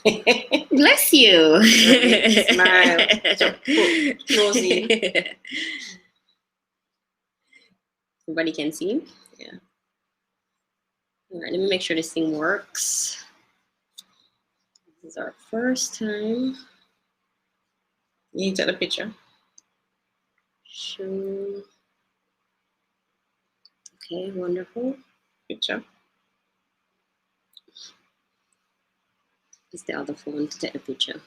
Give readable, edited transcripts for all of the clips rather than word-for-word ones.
Bless you. Right, smile. Closing. Everybody can see. Yeah. All right, let me make sure this thing works. This is our first time. You need to take the picture. Show. Okay, wonderful. Picture. It's the other phone to take the picture.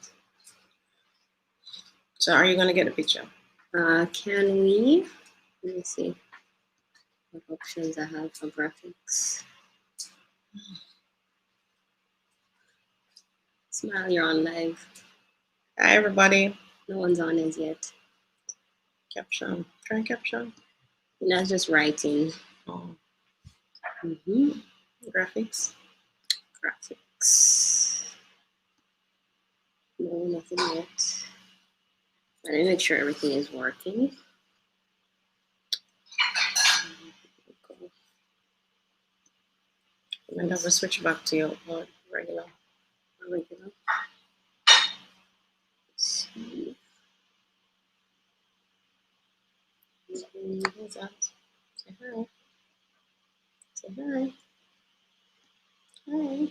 So are you going to get a picture? Can we? Let me see what options I have for graphics. Smile, you're on live. Hi, everybody. No one's on as yet. Caption. Try caption. And that's just writing. Oh. Graphics. No, nothing yet. Let me make sure everything is working. And I will switch back to your regular. Let's see. What's that? Say hi. Say hi. Hi.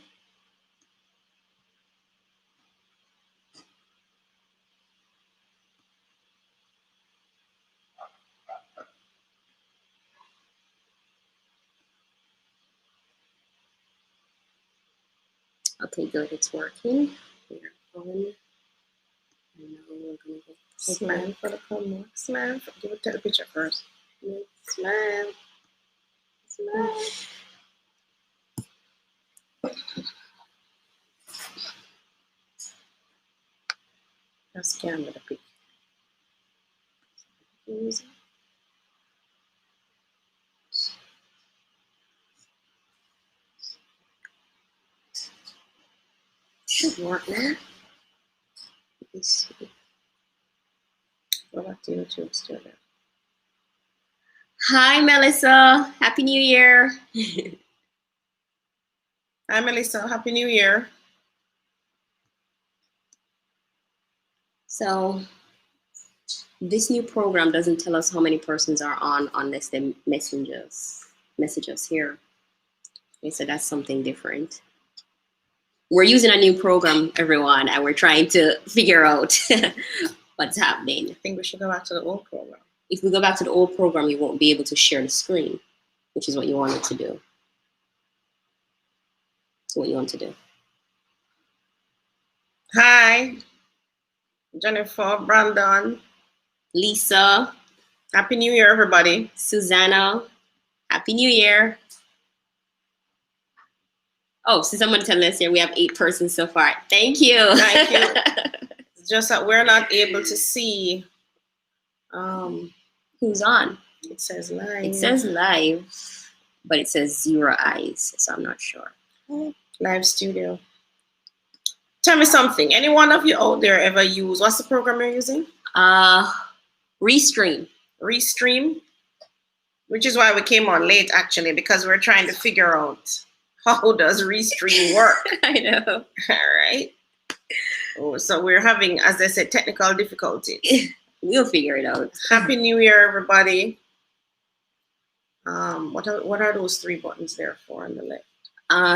Okay, good. It's working. We're on. And now we're gonna go. Smile for the camera. Smile. Give it, take the picture first. Smile. Smile. Now scan with the picture. Should work now. Let's see. Go back to YouTube studio. Hi, Melissa. Happy New Year. Hi, Melissa. Happy New Year. So this new program doesn't tell us how many persons are on unless they message us here. Okay, so that's something different. We're using a new program, everyone, and we're trying to figure out what's happening. I think we should go back to the old program. If we go back to the old program, you won't be able to share the screen, which is what you wanted to do. So what you want to do. Hi, Jennifer, Brandon, Lisa. Happy New Year, everybody. Susanna. Happy New Year. Oh, so someone telling us here we have 8 persons so far. Thank you. Thank you. It's just that we're not able to see who's on. It says live. It says live, but it says 0 eyes, so I'm not sure. Live studio. Tell me something. Any one of you out there ever use, what's the program you're using? Restream. Restream, which is why we came on late, actually, because we're trying to figure out how does Restream work. I know. All right. Oh, so we're having, as I said, technical difficulties. We'll figure it out. Happy New Year, everybody. What are those 3 buttons there for on the left?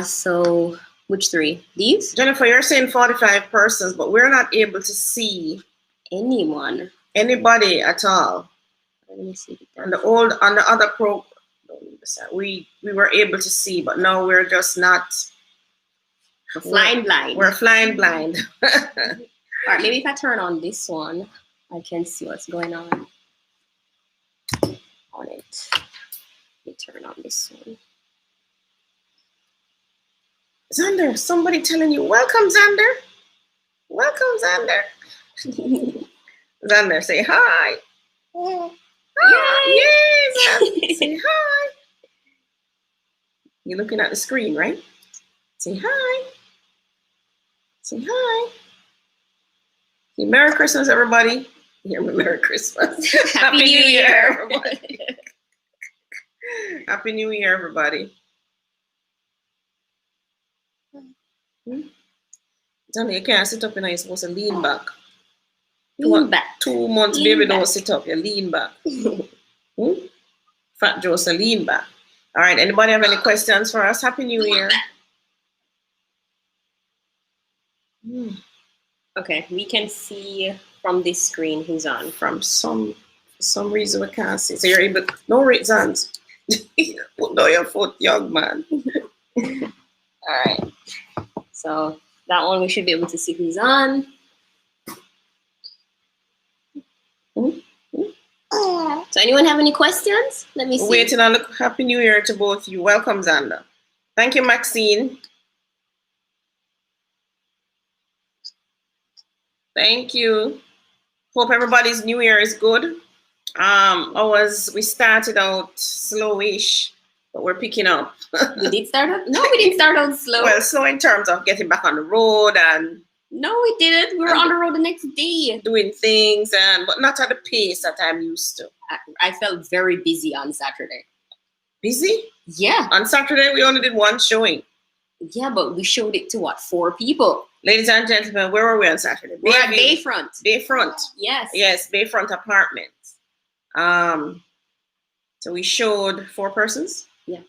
So which 3? These? Jennifer, you're saying 45 persons, but we're not able to see anyone. Anybody at all. Let me see. On the other program, we were able to see, but now we're just not. We're flying blind. We're flying blind. All right, maybe if I turn on this one, I can see what's going on it. Let me turn on this one. Xander, somebody telling you, welcome, Xander. Welcome, Xander. Xander, say hi. Hi. Yes. Say hi. You're looking at the screen, right? Say hi. Say hi. Say Merry Christmas, everybody. Hear me, Merry Christmas. Happy New Year, everybody. Happy New Year, everybody. Tell me, you can't sit up and you're supposed to lean back. Lean back. 2 months, Lean baby, back. don't sit up. You lean back. Fat Joe, so lean back. All right. Anybody have any questions for us? Happy New Year. Okay, we can see from this screen who's on. From some reason we can't see. So you're able. No reasons. Put down your foot, young man. All right. So that one we should be able to see who's on. So anyone have any questions? Let me see. Waiting on the Happy New Year to both you. Welcome, Xander. Thank you, Maxine. Thank you. Hope everybody's New Year is good. We started out slowish, but we're picking up. We did start out? No, we didn't start out slow. Well, slow in terms of getting back on the road and no, we didn't. We were on the road the next day. Doing things, but not at the pace that I'm used to. I felt very busy on Saturday. Busy? Yeah. On Saturday, we only did one showing. Yeah, but we showed it to what, 4 people? Ladies and gentlemen, where were we on Saturday? We're at Bayfront. Bayfront. Yes. Yes, Bayfront Apartments. So we showed 4 persons. Yeah.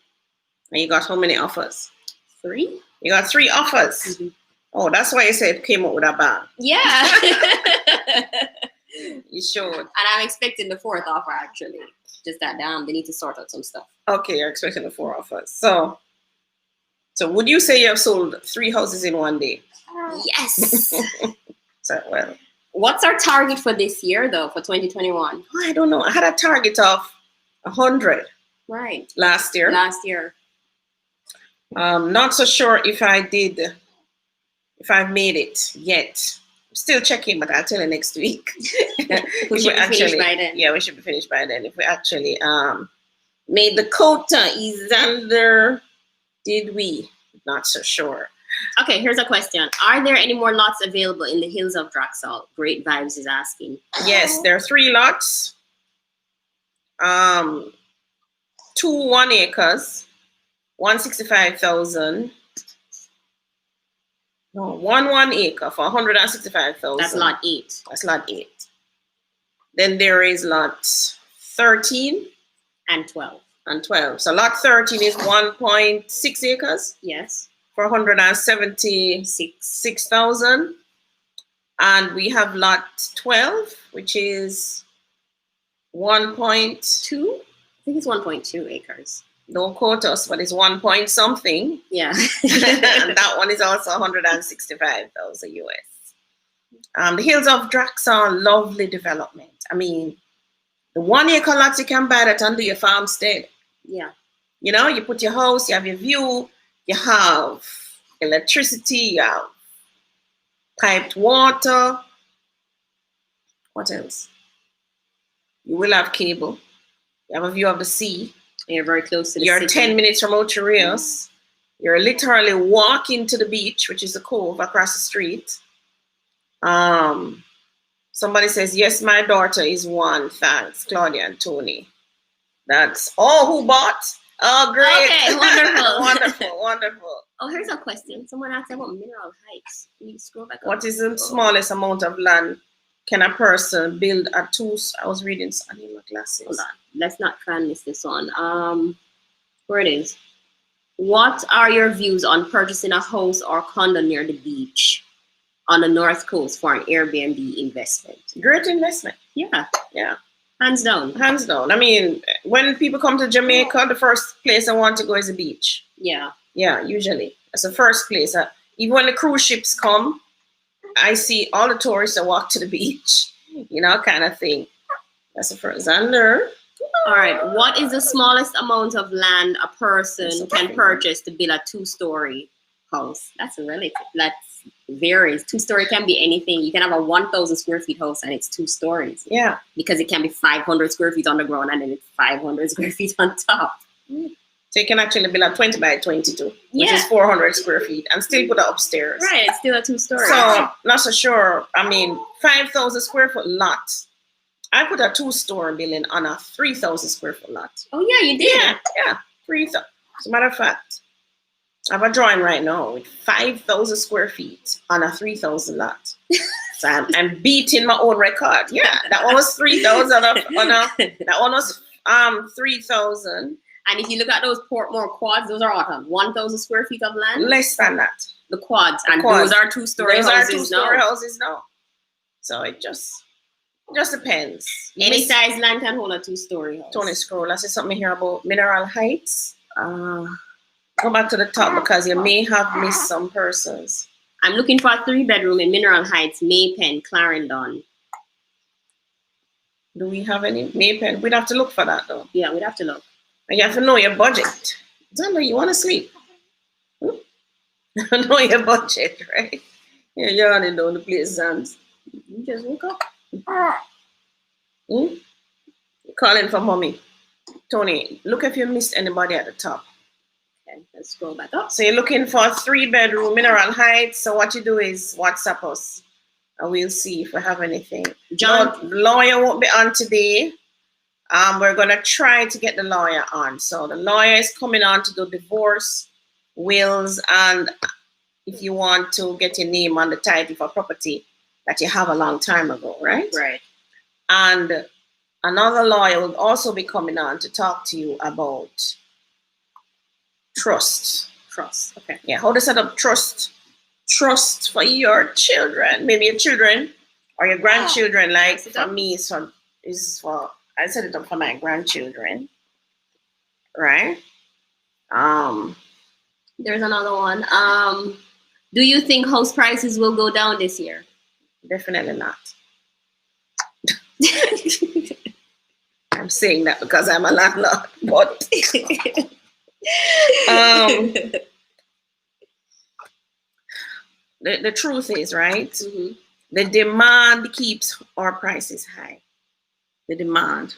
And you got how many offers? 3. You got 3 offers. Mm-hmm. Oh, that's why you said it came up with a bang. Yeah. You showed. And I'm expecting the 4th offer, actually. Just that they need to sort out some stuff. Okay, you're expecting the 4 offers. So would you say you have sold 3 houses in one day? Yes. So, well. What's our target for this year, though, for 2021? I don't know. I had a target of 100. Right. Last year. Not so sure if I've made it yet. I'm still checking, but I'll tell you next week. We should be finished by then. Yeah, we should be finished by then. If we actually made the quota, Xander, did we? Not so sure. Okay, here's a question. Are there any more lots available in the hills of Draxl? Great Vibes is asking. Yes, there are 3 lots. 2 1 acres, 165,000. No, 1 acre for 165,000. That's lot 8. That's lot 8. Then there is lot 13 and 12. And 12. So lot 13 is 1.6 acres. Yes. For 176,000. And we have lot 12, which is 1.2. I think it's 1.2 acres. Don't quote us, but it's 1 point something. Yeah. And that one is also 165,000 US. The hills of Draxl, lovely development. I mean, the 1 acre lots you can buy that under your farmstead. Yeah. You know, you put your house, you have your view, you have electricity, you have piped water. What else? You will have cable. You have a view of the sea. You're very close to the You're city. 10 minutes from Ocho Rios. You're literally walking to the beach, which is the cove across the street. Somebody says, yes, my daughter is one. Thanks, Claudia and Tony. That's who bought? Oh, great. Okay, wonderful. Wonderful. Oh, here's a question. Someone asked about mineral heights. Can you scroll back up? What is the smallest amount of land can a person build a 2? I was reading, I need my glasses. Hold on. Let's not try and miss this one. Where it is. What are your views on purchasing a house or condo near the beach on the North Coast for an Airbnb investment? Great investment. Yeah. Yeah. Hands down. Hands down. I mean, when people come to Jamaica, the first place I want to go is the beach. Yeah. Yeah, usually. That's the first place. Even when the cruise ships come, I see all the tourists that walk to the beach, you know, kind of thing. That's the first. Xander. All right. What is the smallest amount of land a person can purchase to build a 2-story house? That's relative. That varies. 2-story can be anything. You can have a 1,000 square feet house and it's 2 stories. Yeah. Because it can be 500 square feet on the ground and then it's 500 square feet on top. So you can actually build a 20 by 22, which is 400 square feet, and still put it upstairs. Right. It's still a 2-story. So not so sure. I mean, 5,000 square foot lot. I put a 2-story building on a 3,000 square foot lot. Oh yeah, you did. Yeah, 3,000. As a matter of fact, I have a drawing right now with 5,000 square feet on a 3,000 lot. So I'm beating my own record. Yeah, that one was 3,000 that one was 3,000. And if you look at those Portmore quads, those are what, 1,000 square feet of land? Less than that. The quads. And quads. Those are two-story houses. Those are two-story houses now. So it just depends. Any size land can hold a two-story house. Tony Scroll, I said something here about mineral heights. Go back to the top because you may have missed some persons. I'm looking for a 3-bedroom in Mineral Heights, Maypen, Clarendon. Do we have any Maypen? We'd have to look for that though. Yeah, we'd have to look. And you have to know your budget. Zanda, you want to sleep? Know your budget, right? You're yawning down the place, Zans. You just woke up. You're calling for mommy. Tony, look if you missed anybody at the top. Okay, let's scroll back up. So you're looking for a 3-bedroom, Mineral Heights. So what you do is WhatsApp us and we'll see if we have anything. John, the lawyer won't be on today. We're going to try to get the lawyer on. So the lawyer is coming on to do divorce, wills, and if you want to get your name on the title for property that you have a long time ago, right? Right. And another lawyer will also be coming on to talk to you about trust. Trust. Okay. Yeah, how to set up trust for your children, maybe your children or your grandchildren. Like for me, I set it up for my grandchildren, right? There's another one. Do you think house prices will go down this year? Definitely not. I'm saying that because I'm a landlord, but the truth is, right? Mm-hmm. The demand keeps our prices high. The demand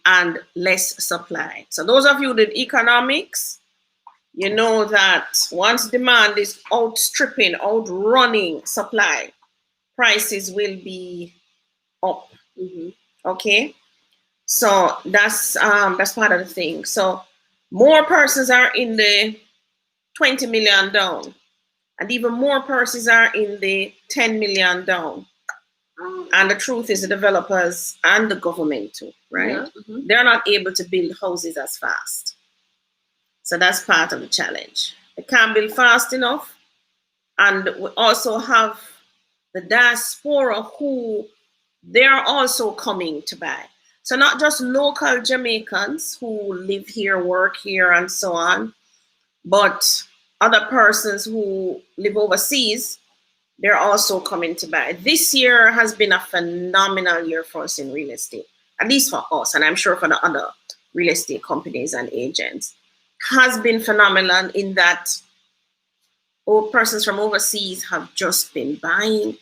and less supply. So those of you that economics, you know that once demand is outrunning supply, prices will be up. Okay, so that's part of the thing. So more persons are in the 20 million down, and even more persons are in the 10 million down. And the truth is, the developers and the government too, right? Yeah. They're not able to build houses as fast. So that's part of the challenge. They can't build fast enough. And we also have the diaspora who they're also coming to buy. So not just local Jamaicans who live here, work here, and so on, but other persons who live overseas, they're also coming to buy. This year has been a phenomenal year for us in real estate, at least for us, and I'm sure for the other real estate companies and agents. Has been phenomenal in that all persons from overseas have just been buying.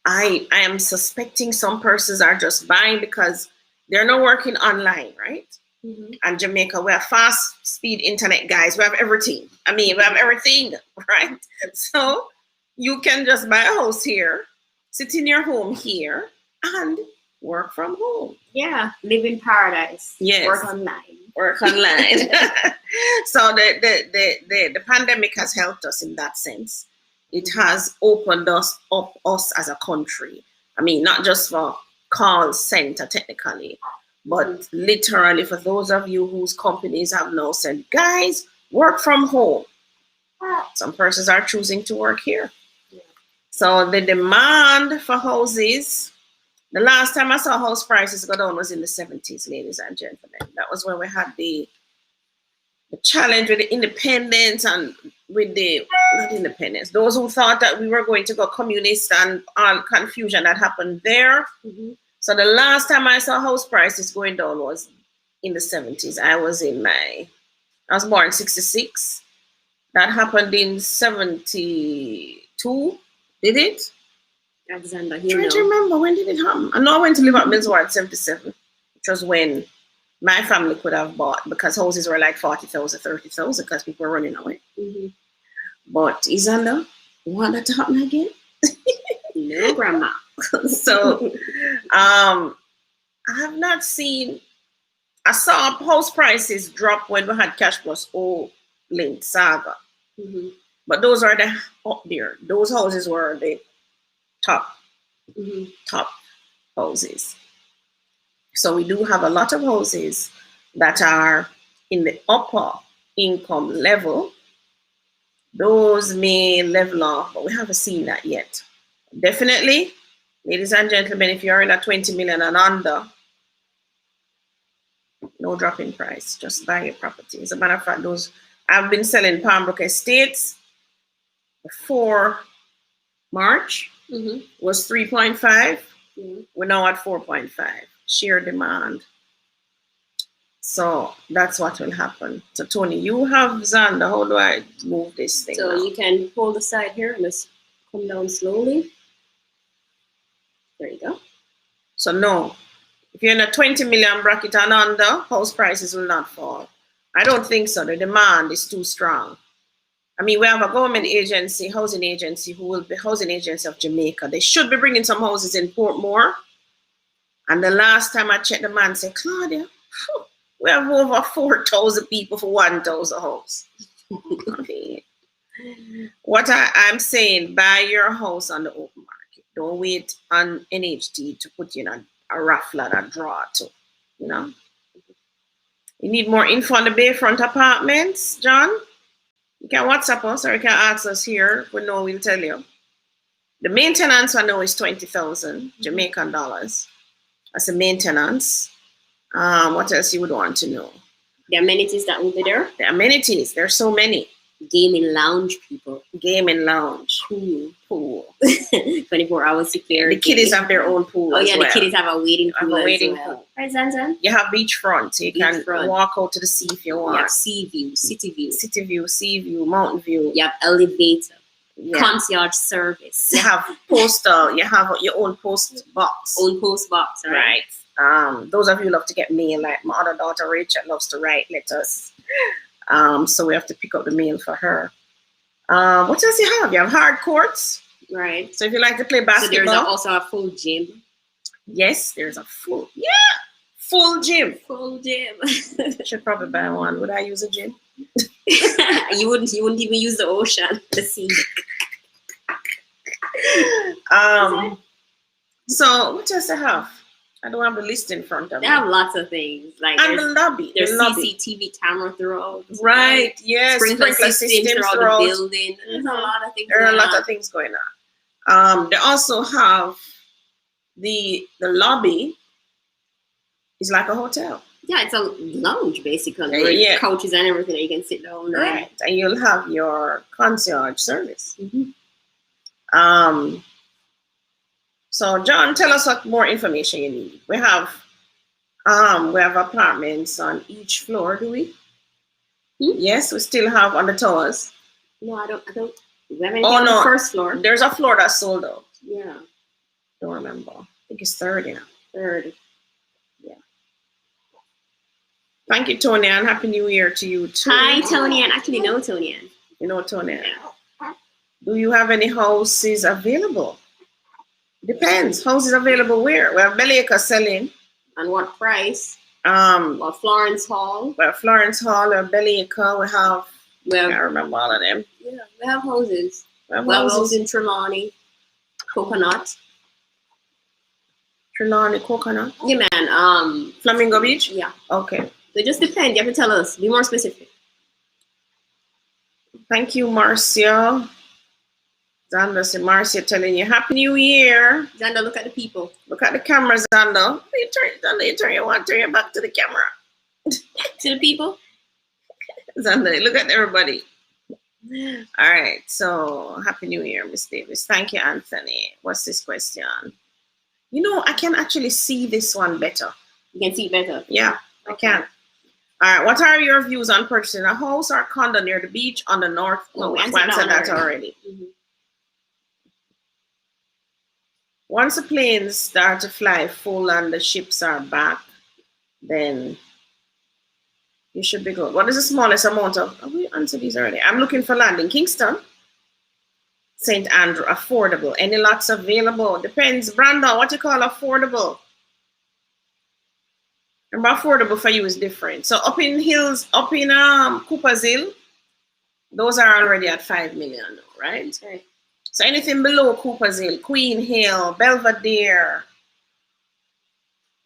I am suspecting some persons are just buying because they're not working online, right? And Jamaica, we have fast speed internet guys. We have everything. I mean, we have everything, right? So you can just buy a house here, sit in your home here, and work from home. Yeah, live in paradise. Yes. Work online. So the pandemic has helped us in that sense. It has opened us as a country. I mean, not just for call center technically, but literally for those of you whose companies have now said, guys, work from home. Some persons are choosing to work here. So the demand for houses, the last time I saw house prices go down was in the 70s, ladies and gentlemen. That was when we had the challenge with the independence and with the, not independence, those who thought that we were going to go communist and all confusion that happened there. So the last time I saw house prices going down was in the 70s. I was born in 66. That happened in 72. Did it? Alexander, I'm trying to remember, when did it happen? I know I went to live at Millsward in 77, which was when my family could have bought, because houses were like 40,000, 30,000 because people were running away. But Isanda, you want that to happen again? No, Grandma. So I have not seen, I saw house prices drop when we had Cash Plus O Link Saga. Mm-hmm. But those are the up there. Those houses were the top top houses. So we do have a lot of houses that are in the upper income level. Those may level off, but we haven't seen that yet. Definitely, ladies and gentlemen, if you're in a 20 million and under, no drop in price. Just buy your property. As a matter of fact, those I've been selling Palmbrook Estates before March was 3.5. We're now at 4.5. Sheer demand. So that's what will happen. So Tony, you have Xander. How do I move this thing? So now? you can hold the side here and just come down slowly. There you go. So no, if you're in a 20 million bracket and under, house prices will not fall. I don't think so. The demand is too strong. I mean, we have a government agency, housing agency, who will be housing agency of Jamaica. They should be bringing some houses in Portmore. And the last time I checked, the man said, Claudia, we have over 4,000 people for 1,000 homes. What I'm saying, buy your house on the open market. Don't wait on NHT to put you in a rough ladder draw to, you know. You need more info on the Bayfront apartments, John? You can WhatsApp us or you can ask us here. We know, we'll tell you. The maintenance I know is 20,000 Jamaican dollars. That's the maintenance. What else you would want to know? The amenities that will be there. The amenities, there's so many. Gaming lounge, people. Gaming lounge. Pool. 24 hours security. The kiddies have their own pool. Oh yeah, well. The kiddies have a waiting pool. Pool. Right, Zanzan? You have beachfront. So you can walk out to the sea if you want. You have sea view, city view. City view, sea view, mountain view. You have elevator. Yeah. Concierge service. You have postal. You have your own post box. Own post box, right? Those of you who love to get mail, like my other daughter Rachel loves to write letters. So we have to pick up the mail for her. What else you have? You have hard courts. Right. So if you like to play basketball. So there's also a full gym. Yes, there's a full gym. Full gym. Should probably buy one. Would I use a gym? You wouldn't even use the ocean, the sea. So what else I have? I don't have the list in front of me. They have lots of things. Like and the lobby. There's the lobby. CCTV camera throughout. Right, yes. Sprinkler systems throughout the building. There's a lot of things. There are a lot of things going on. They also have the lobby is like a hotel. Yeah, it's a lounge basically. Yeah. Couches and everything that you can sit down. Right. And you'll have your concierge service. So John, tell us what more information you need. We have apartments on each floor, do we? Yes, we still have on the towers. No, I don't. We have anything on the first floor. There's a floor that's sold out. Yeah. Don't remember. I think it's 30 now. 30. Yeah. Thank you, Tony, and Happy New Year to you too. Hi, Tony, and actually know Tony. You know Tony. Do you have any houses available? Depends. Houses available where? We have Ballater selling. And what price? Well, Florence Hall. Well, Florence Hall or Ballater. We have. I can't remember all of them. Yeah, we have houses. We have houses in Trelawney, Coconut. Trelawney, Coconut. Yeah, man. Flamingo Beach. Yeah. Okay. It just depends. You have to tell us. Be more specific. Thank you, Marcia. Xander, so Marcia telling you Happy New Year. Xander, look at the people. Look at the camera, Xander. You turn your back to the camera. To the people? Xander, look at everybody. All right, so Happy New Year, Miss Davis. Thank you, Anthony. What's this question? You know, I can actually see this one better. You can see better? Yeah, I can. All right, what are your views on purchasing a house or condo near the beach on the north? Oh, we answered that already. Once the planes start to fly full and the ships are back, then you should be good. What is the smallest amount of? Oh, we answered these already. I'm looking for land in Kingston. St. Andrew, affordable. Any lots available? Depends. Brandon, what you call affordable? Remember, affordable for you is different. So up in hills, up in Cooper's Hill, Those are already at 5 million, right? Right. So anything below Cooper's Hill, Queen Hill, Belvedere,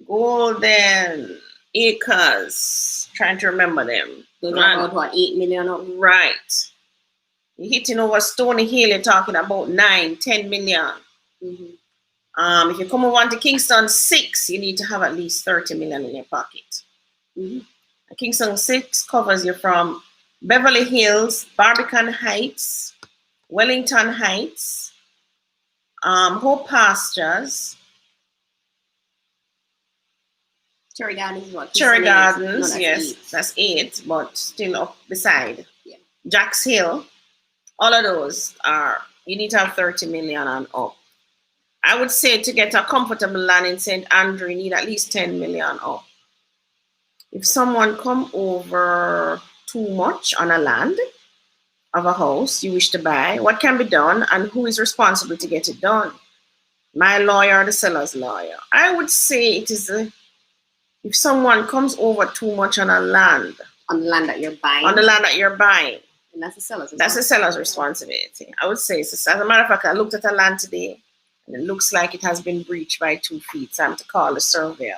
Golden Acres, trying to remember them. Those are about what, 8 million up? Right. You're hitting over Stony Hill, you're talking about 9, 10 million. If you come over to Kingston 6, you need to have at least 30 million in your pocket. Kingston 6 covers you from Beverly Hills, Barbican Heights, Wellington Heights, Hope Pastures. Cherry Gardens is what? Cherry Gardens, no, that's yes, 8. that's 8, but still up beside. Yeah. Jacks Hill, all of those are, you need to have 30 million and up. I would say to get a comfortable land in St. Andrew, you need at least 10 million up. If someone come over too much on a land of a house you wish to buy, what can be done and who is responsible to get it done? My lawyer or the seller's lawyer? I would say it is if someone comes over too much on a land. On the land that you're buying? On the land that you're buying. And that's the seller's responsibility. That's the seller's responsibility. I would say, as a matter of fact, I looked at a land today and it looks like it has been breached by 2 feet. So I'm to call the surveyor.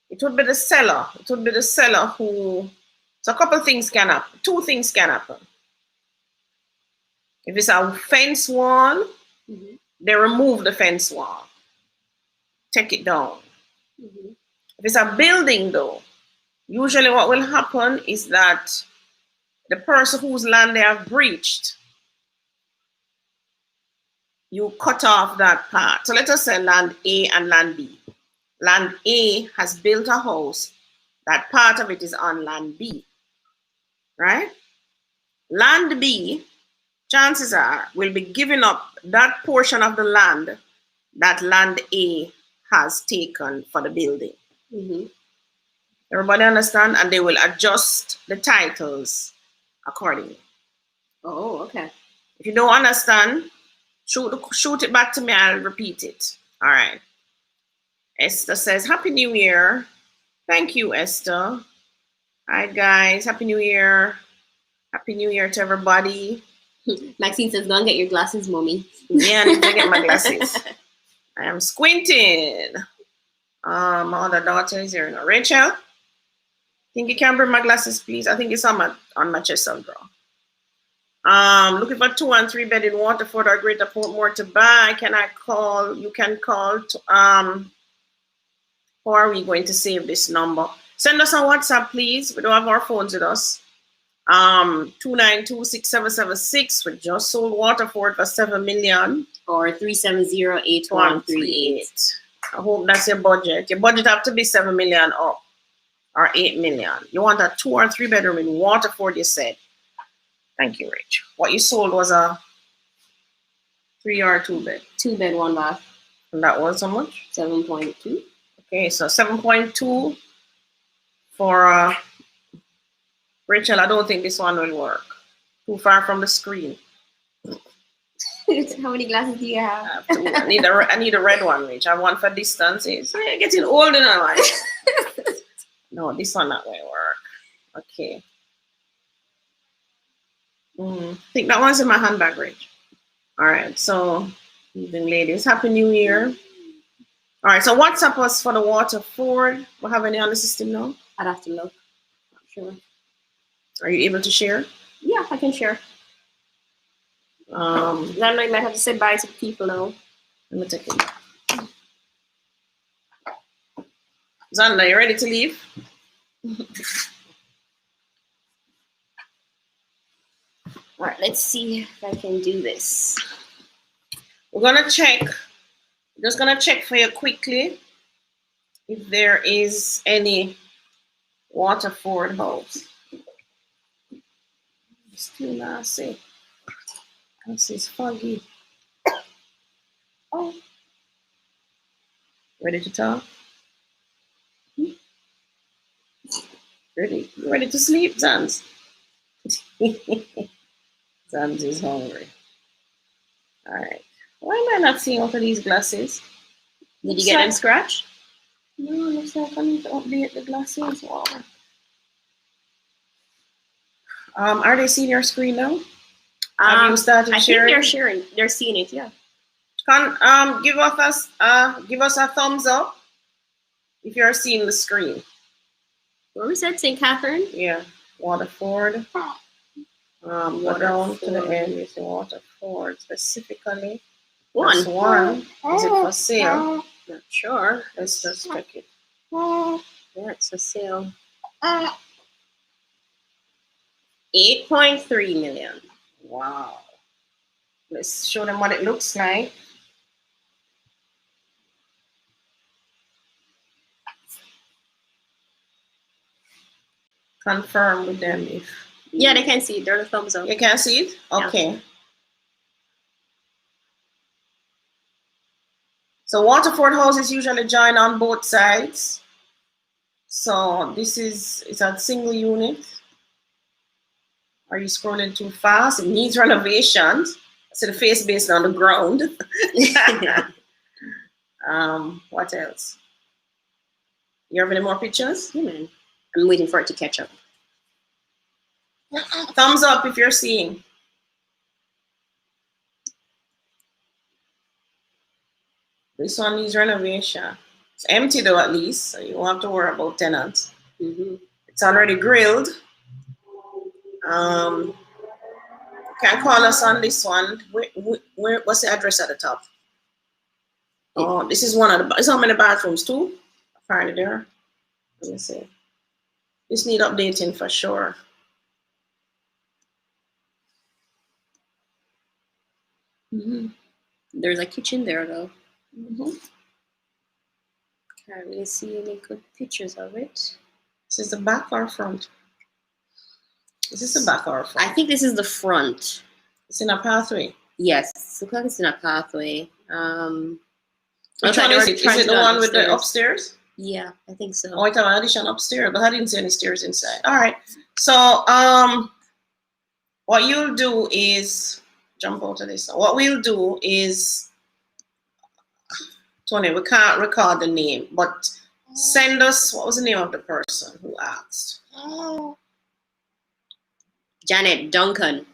It would be the seller. It would be the seller who, so a couple things can happen. 2 things can happen. If it's a fence wall, they remove the fence wall. Take it down. If it's a building though, usually what will happen is that the person whose land they have breached, you cut off that part. So let us say land A and land B. Land A has built a house. That part of it is on land B, right? Land B, chances are, will be giving up that portion of the land that land A has taken for the building. Everybody understand? And they will adjust the titles accordingly. Oh, okay. If you don't understand, shoot it back to me. I'll repeat it. All right. Esther says, Happy New Year. Thank you, Esther. Hi, guys. Happy New Year. Happy New Year to everybody. Maxine says, go and get your glasses, mommy. Yeah, I need to get my glasses. I am squinting. My other daughter is here. Rachel, think you can bring my glasses, please? I think it's on my chest of drawer. Looking for 2 and 3 bed in Waterford or Greater Portmore to buy. Can I call? You can call to, how are we going to save this number? Send us a WhatsApp, please. We don't have our phones with us. 292-6776. We just sold Waterford for 7 million. Or 370-8138. I hope that's your budget. Your budget have to be 7 million up or 8 million. You want a 2 or 3 bedroom in Waterford, you said. Thank you, Rich. What you sold was a 3 or 2 bed? 2 bed, 1 bath. And that was how much? 7.2. Okay, so 7.2 for Rachel. I don't think this one will work. Too far from the screen. How many glasses do you have? I need a red one, Rich. I have one for distances. I'm getting older now. Right? No, this one not going to work. Okay. I think that one's in my handbag, Rich. All right, so evening, ladies. Happy New Year. All right, so WhatsApp us for the Waterford. We have any on the system now? I'd have to look. Not sure. Are you able to share? Yeah, I can share. I know you might have to say bye to people now. Let me take it. Zanda, you ready to leave? All right, let's see if I can do this. We're gonna check. Just gonna check for you quickly if there is any Waterford house. Still not see. It's foggy. Oh. Ready to talk? Ready? You ready to sleep, Zans? Zans is hungry. All right. Why am I not seeing all of these glasses? Did you get them scratched? No, looks like I need to update the glasses. Wow. Are they seeing your screen now? Have you started I sharing? think they're sharing. They're seeing it. Yeah. Give us a thumbs up if you're seeing the screen. Where was that? St. Catherine? Yeah, Waterford. Go down to the end. You see Waterford specifically. One. That's one. Is it for sale? Not sure. Let's just check it. Yeah, it's for sale. 8.3 million. Wow. Let's show them what it looks like. Confirm with them if. Yeah, they can see it. They're the thumbs up. You can see it? Okay. Yeah. So Waterford houses usually join on both sides. So it's a single unit. Are you scrolling too fast? It needs renovations. So the face based on the ground. What else? You have any more pictures? Yeah, man. I'm waiting for it to catch up. Thumbs up if you're seeing. This one needs renovation. It's empty though, at least, so you won't have to worry about tenants. It's already grilled. You can call us on this one. What's the address at the top? Oh, this is one of the. It's how many bathrooms? 2? Apparently there. Let me see. This need updating for sure. There's a kitchen there though. Can't really see any good pictures of it. This is the back or front? Is this the back or front? I think this is the front. It's in a pathway. Yes, it looks like it's in a pathway. Which one is it? Is it the one with the upstairs? Yeah, I think so. Oh, it's an addition upstairs, but I didn't see any stairs inside. All right. So, what you'll do is jump out of this. What we'll do is, Tony, we can't record the name, but send us, what was the name of the person who asked? Janet Duncan.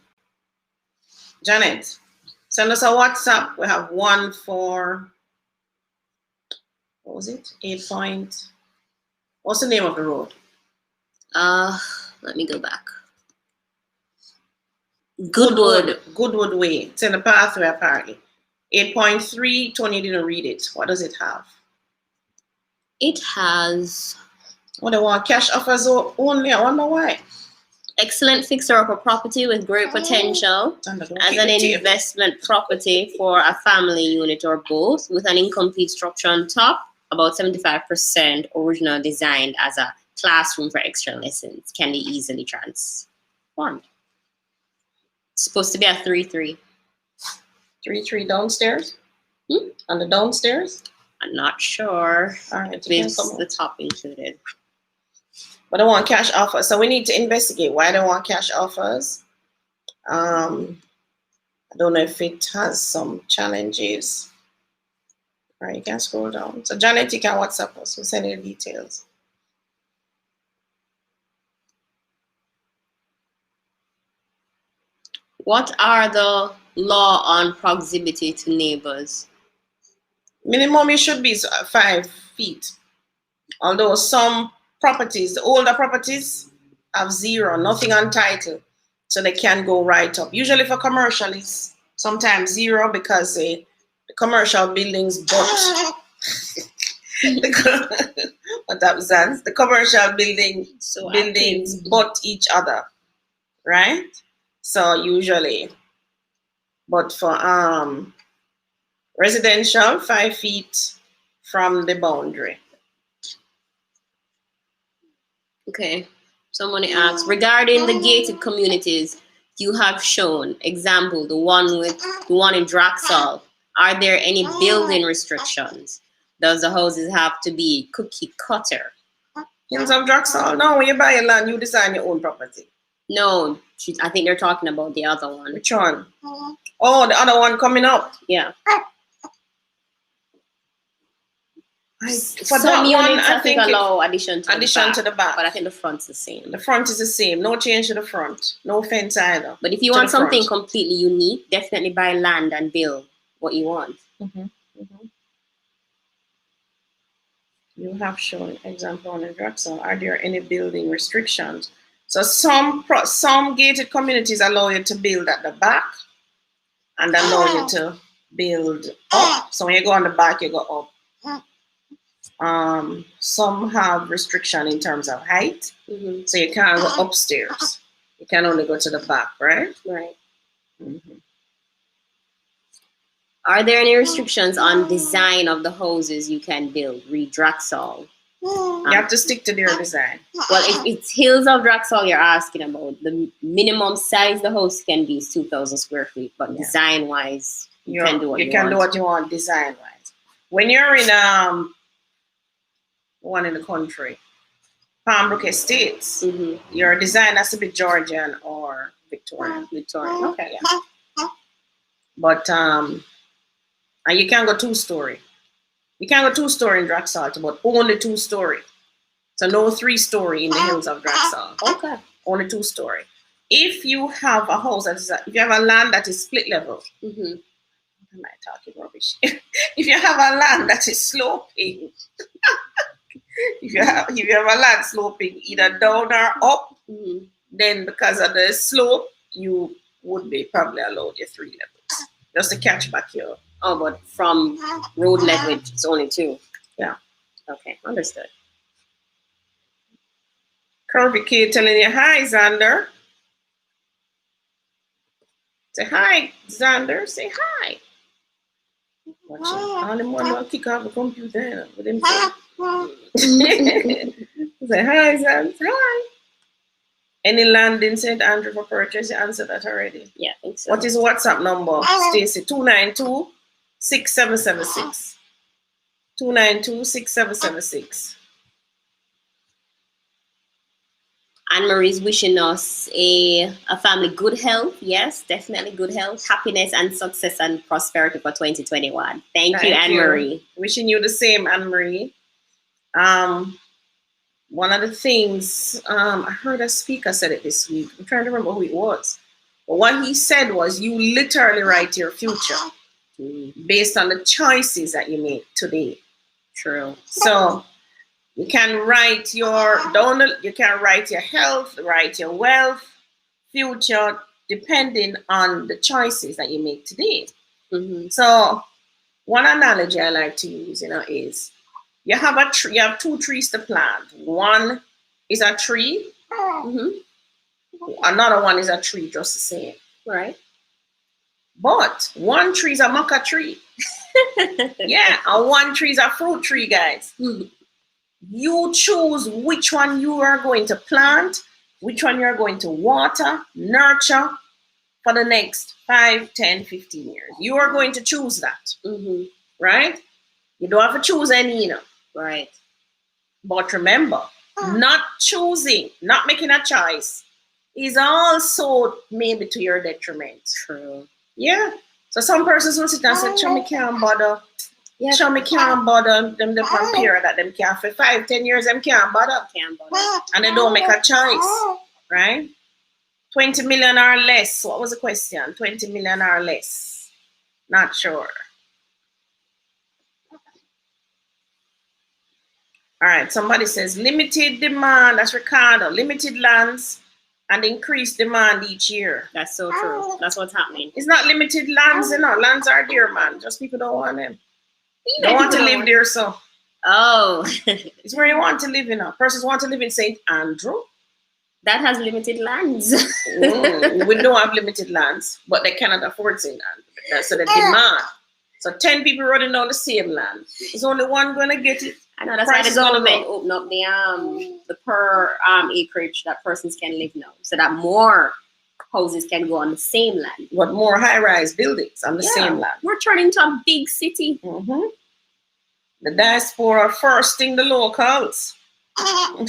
Janet, send us a WhatsApp. We have one for, what was it? 8 point. What's the name of the road? Let me go back. Goodwood Way. It's in the pathway apparently. 8.3. Tony didn't read it. What does it have? It has. They want cash offers only. I wonder why. Excellent fixer-upper property with great potential as an investment property for a family unit or both, with an incomplete structure on top, about 75% original, designed as a classroom for extra lessons, can be easily transformed. It's supposed to be a 3-3. 3-3 downstairs? On the downstairs? I'm not sure if it's the top included. But I want cash offers. So we need to investigate why they want cash offers. I don't know if it has some challenges. All right, you can scroll down. So Janet, you can WhatsApp us. We'll send you the details. What are the law on proximity to neighbors? Minimum it should be 5 feet. Although some properties, the older properties, have 0, nothing on title. So they can go right up. Usually for commercial, it's sometimes 0 because the commercial buildings butt. What that sense? The commercial buildings butt each other, right? So usually, but for residential, 5 feet from the boundary. Okay. Someone asked, regarding the gated communities you have shown, example, the one in draxl, are there any building restrictions? Does the houses have to be cookie cutter? In some draxl? No, when you buy a land, you design your own property. No, I think they're talking about the other one. Which one? Oh, the other one coming up. Yeah. For Some that one, units I think allow addition to the back. but I think the front's the same. The front is the same. No change to the front. No fence either. But if you want something completely unique, definitely buy land and build what you want. You have shown example on the draxl. Are there any building restrictions? So some gated communities allow you to build at the back and allow you to build up. So when you go on the back, you go up. Some have restriction in terms of height, so you can't go upstairs. You can only go to the back, right? Right. Are there any restrictions on design of the houses you can build? Read draxl. You have to stick to their design. Well, if it's hills of draxl you're asking about, the minimum size the house can be is 2,000 square feet, but design-wise, you can do what you want design-wise. When you're in one in the country, Palmetto Estates, your design has to be Georgian or Victorian. Okay. Yeah. But and you can't go 2-story. You can't go 2-story in draxl, but only 2-story. So no 3-story in the hills of draxl. Okay. Only 2-story. If you have a house if you have a land that is split level, am I talking rubbish? If you have a land that is sloping, if you have a land sloping either down or up, then because of the slope, you would be probably allowed your 3 levels. Just to catch back your. Oh, but from road level, it's only 2. Yeah. Okay, understood. Curvy K telling you, hi, Xander. Say hi, Xander. Say hi. Watch out. All them want to kick off the computer with him. Say hi, Xander. Hi. Any land in St. Andrew for purchase? You answered that already. Yeah, I think so. What is WhatsApp number, Stacy? 292-6776. 292-6776. Anne-Marie's wishing us a family good health. Yes, definitely good health, happiness, and success and prosperity for 2021. Thank you, Anne-Marie. Wishing you the same, Anne-Marie. One of the things, I heard a speaker said it this week. I'm trying to remember who it was. But what he said was, you literally write your future based on the choices that you make today. True. So you can write your health, write your wealth, future, depending on the choices that you make today. So one analogy I like to use, is you have you have 2 trees to plant. One is a tree. Another one is a tree just the same. Right. But one tree is a maca tree. Yeah, and one tree is a fruit tree, guys. You choose which one you are going to plant, which one you're going to water, nurture for the next 5, 10, 15 years. You are going to choose that. Right? You don't have to choose any, Right. But remember, not choosing, not making a choice is also maybe to your detriment. True. Yeah. So some persons will sit and say, "Show me can't bother. Yeah. Show me can't bother." Them the period that them can't for 5, 10 years, them can't bother. And they don't make a choice. Right? 20 million or less. What was the question? 20 million or less. Not sure. All right, somebody says limited demand, that's Ricardo, limited lands and increased demand each year. That's so true. That's what's happening. It's not limited lands, Lands are dear, man. Just people don't want them. You don't want to live there, so. Oh. It's where you want to live, Persons want to live in St. Andrew. That has limited lands. We don't have limited lands, but they cannot afford St. Andrew. So the demand. So 10 people running down the same land. There's only one going to get it. I know, that's why the government opened up the per acreage that persons can live now, so that more houses can go on the same land. But more high-rise buildings on the same land. We're turning into a big city. The diaspora firsting the locals. Well,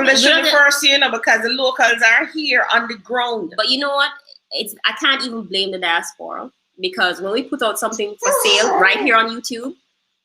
they should be first, because the locals are here on the ground. But you know what? I can't even blame the diaspora, because when we put out something for sale right here on YouTube,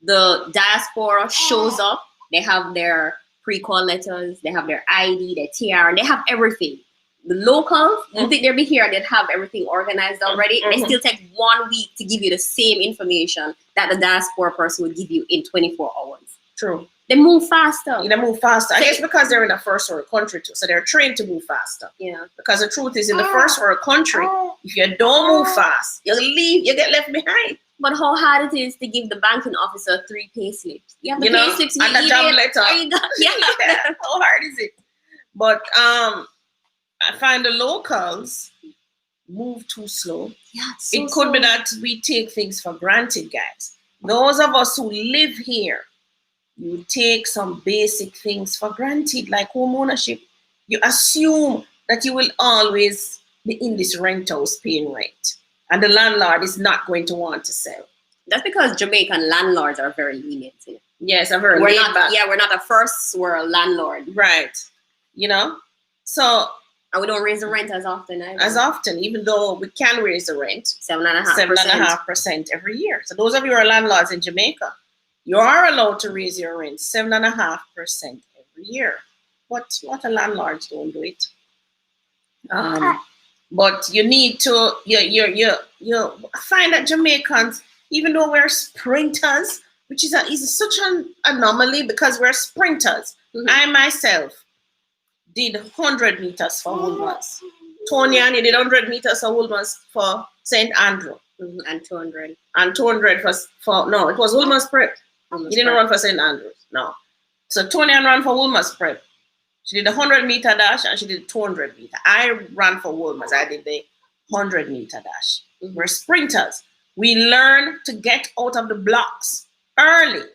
the diaspora shows up. They have their pre-call letters, they have their ID, their TR, and they have everything. The locals, you think they'll be here, they'd have everything organized already. They still take 1 week to give you the same information that the diaspora person would give you in 24 hours. True. They move faster. They move faster. I guess because they're in a first world country too, so they're trained to move faster. Yeah. Because the truth is, in the first world country, if you don't move fast, you leave, you get left behind. But how hard it is to give the banking officer 3 pay slips. You have the pay slips, and the job letter. Yeah. How hard is it? But I find the locals move too slow. Yeah, it could be that we take things for granted, guys. Those of us who live here, you take some basic things for granted, like home ownership. You assume that you will always be in this rent house paying rent, and the landlord is not going to want to sell. That's because Jamaican landlords are very lenient. Yes, I'm very we're not a first world landlord. Right. So. And we don't raise the rent as often either. As often, even though we can raise the rent. 7.5%. 7.5% every year. So those of you who are landlords in Jamaica, you are allowed to raise your rent 7.5% every year. What a landlord don't do it. But you need to you find that Jamaicans, even though we're sprinters, which is such an anomaly because we're sprinters. I myself did 100 meters for Woolmans. Tony and he did 100 meters for Woolmans for St. Andrew. And 200. And 200 for no, it was Woolmans Prep. He didn't run for St. Andrews. No. So Tony ran for Woolmans Prep. She did a 100-meter dash and she did a 200-meter. I ran for Woolmans. I did the 100-meter dash. We're sprinters. We learn to get out of the blocks early,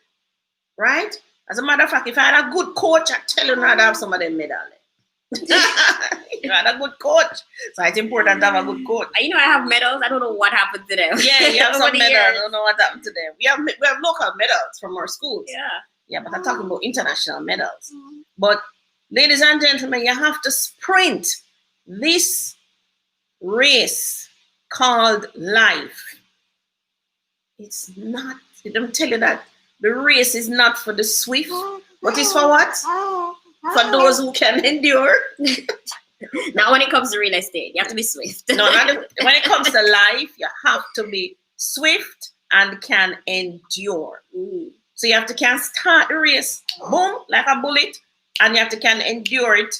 right? As a matter of fact, if I had a good coach, I tell you not to have some of them medals. You had a good coach. So it's important to have a good coach. I have medals. I don't know what happened to them. Yeah, you have some medals. I don't know what happened to them. We have local medals from our schools. Yeah, but I'm talking about international medals. But ladies and gentlemen, you have to sprint this race called life. It's not, let me tell you that the race is not for the swift, but it's for what? For those who can endure. Now, when it comes to real estate, you have to be swift. No, when it comes to life, you have to be swift and can endure. So you have to can start the race, boom, like a bullet, and you have to can endure it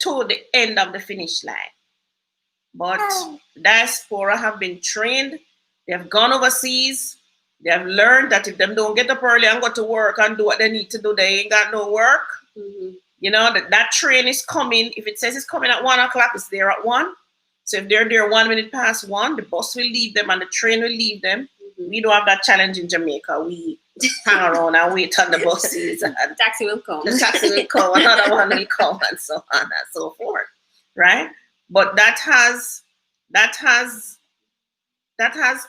to the end of the finish line. But diaspora have been trained. They have gone overseas. They have learned that if them don't get up early and go to work and do what they need to do, they ain't got no work. That train is coming. If it says it's coming at 1 o'clock, it's there at 1. So if they're there 1 minute past 1, the bus will leave them and the train will leave them. We don't have that challenge in Jamaica. We hang around and wait on the buses. And the taxi will come. The taxi will come. Another one will come, and so on and so forth. Right? But that has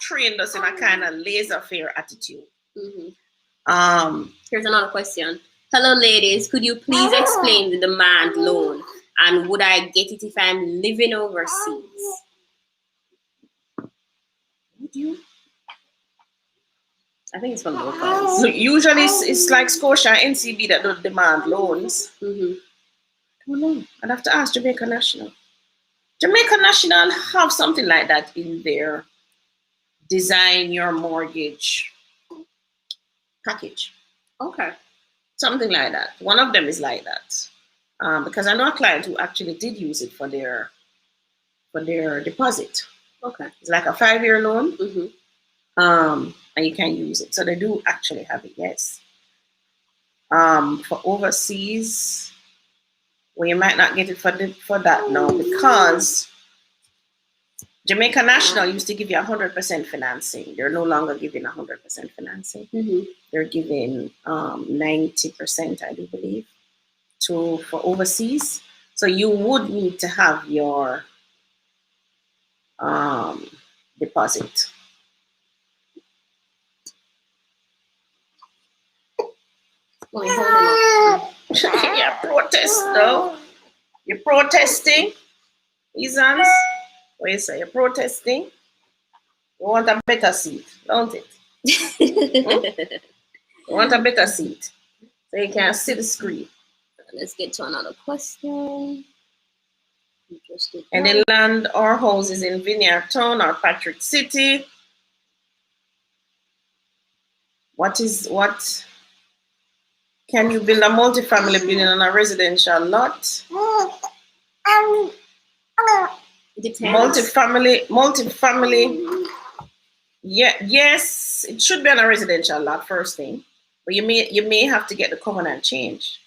trained us in a kind of laissez-faire attitude. Here's another question. Hello, ladies. Could you please explain the demand loan? And would I get it if I'm living overseas? Would you? I think it's for locals. So usually it's like Scotia and NCB that do demand loans. I don't know. I'd have to ask Jamaica National. Jamaica National have something like that in their design your mortgage package. Okay. Something like that. One of them is like that. Because I know a client who actually did use it for their deposit. Okay. It's like a 5-year loan. And you can use it. So they do actually have it, yes. For overseas, well, you might not get it for that now because Jamaica National used to give you 100% financing. They're no longer giving 100% financing. They're giving 90%, I do believe, for overseas. So you would need to have your deposit. Yeah, protest though. You're protesting, Isans. What you say? You're protesting. You want a better seat, don't it? You want a better seat so you can see the screen. Let's get to another question. And the land or houses in Vineyard Town or Patrick City. What can you build a multi-family building on a residential lot? Multi-family. Yeah, yes, it should be on a residential lot first thing, but you may have to get the covenant changed.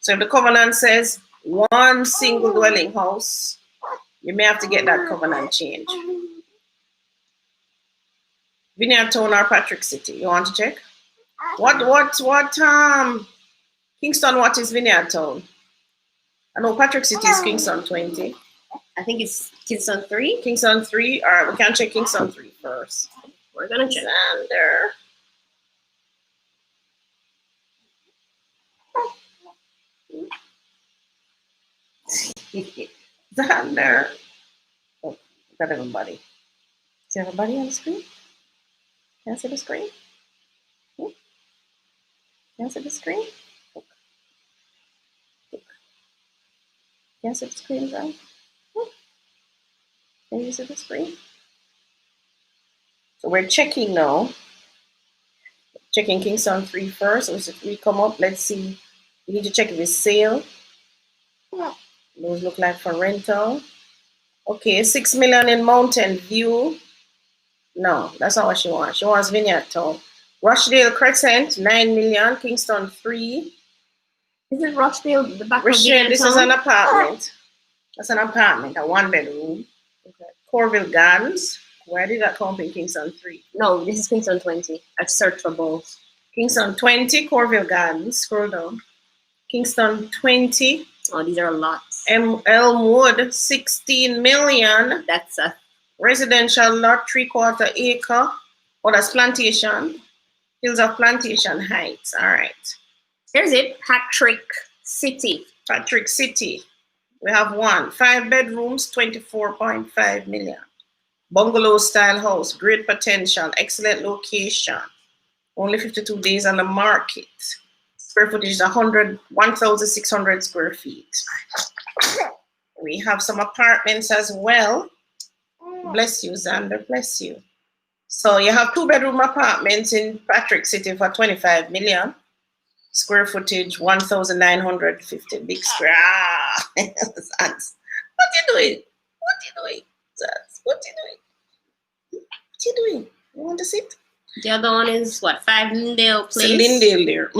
So if the covenant says one single dwelling house, you may have to get that covenant changed. Vineyard Town or Patrick City, you want to check? What Kingston, what is Vineyard Town? I know Patrick City is Kingston 20. I think it's Kingston 3. Kingston 3. All right, we can check Kingston 3 first. We're gonna check. Xander. Xander. Oh, got everybody. See everybody on the screen? Can I see the screen? Can I see the screen? Can I see the screen, John? Can you see the screen? So we're checking now. Checking Kingston 3 first. So if we come up, let's see. We need to check if it's sale. Those look like for rental. Okay, 6 million in Mountain View. No, that's not what she wants. She wants Vineyard Town. Rochdale Crescent, 9 million. Kingston 3. Is it Rochdale? The back Rochdale, of this is an apartment. That's an apartment, a 1-bedroom. Okay. Corville Gardens. Where did that come in Kingston 3? No, this is Kingston 20. I've searched for both. Kingston 20, Corville Gardens. Scroll down. Kingston 20. Oh, these are lots. Elmwood, 16 million. That's a residential lot, 3/4 acre. Oh, that's Plantation. Hills of Plantation Heights. All right. Here's it. Patrick City. Patrick City. We have one. 5 bedrooms, 24.5 million. Bungalow style house. Great potential. Excellent location. Only 52 days on the market. Square footage is 1,600 square feet. We have some apartments as well. Bless you, Xander. Bless you. So you have 2-bedroom apartments in Patrick City for 25 million. Square footage, 1,950 big square. What you doing? What you doing? What you doing? What you doing? You want to sit? The other one is what? 5 Lindale Place? It's Lindale there.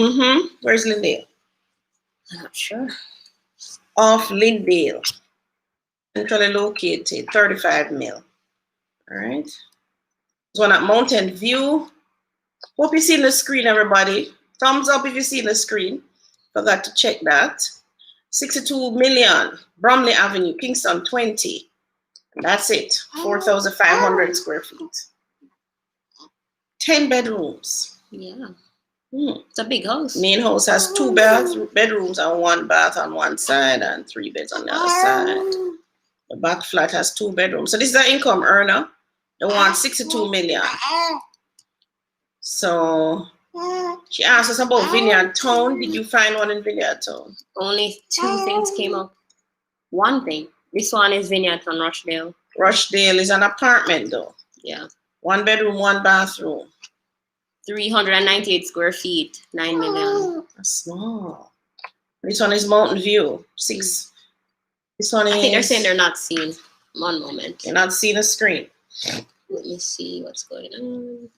Where's Lindale? I'm not sure. Off Lindale. Centrally located, 35 mil. All right. This one at Mountain View. Hope you see the screen, everybody. Thumbs up if you see the screen. Forgot to check that. 62 million. Bromley Avenue, Kingston 20. And that's it. 4,500 square feet. 10 bedrooms. Yeah. It's a big house. Main house has 2 bedrooms and 1 bath on one side and 3 beds on the other side. The back flat has 2 bedrooms. So this is an income earner. They want 62 million. So she asked us about Vineyard Town. Did you find one in Vineyard Town? Only 2 things came up. One thing. This one is Vineyard Town, Rochdale. Rochdale is an apartment though. Yeah. 1 bedroom, 1 bathroom. 398 square feet, 9 million. That's small. This one is Mountain View, 6. This one is. I think they're saying they're not seen. One moment. You're not seeing the screen. Let me see what's going on.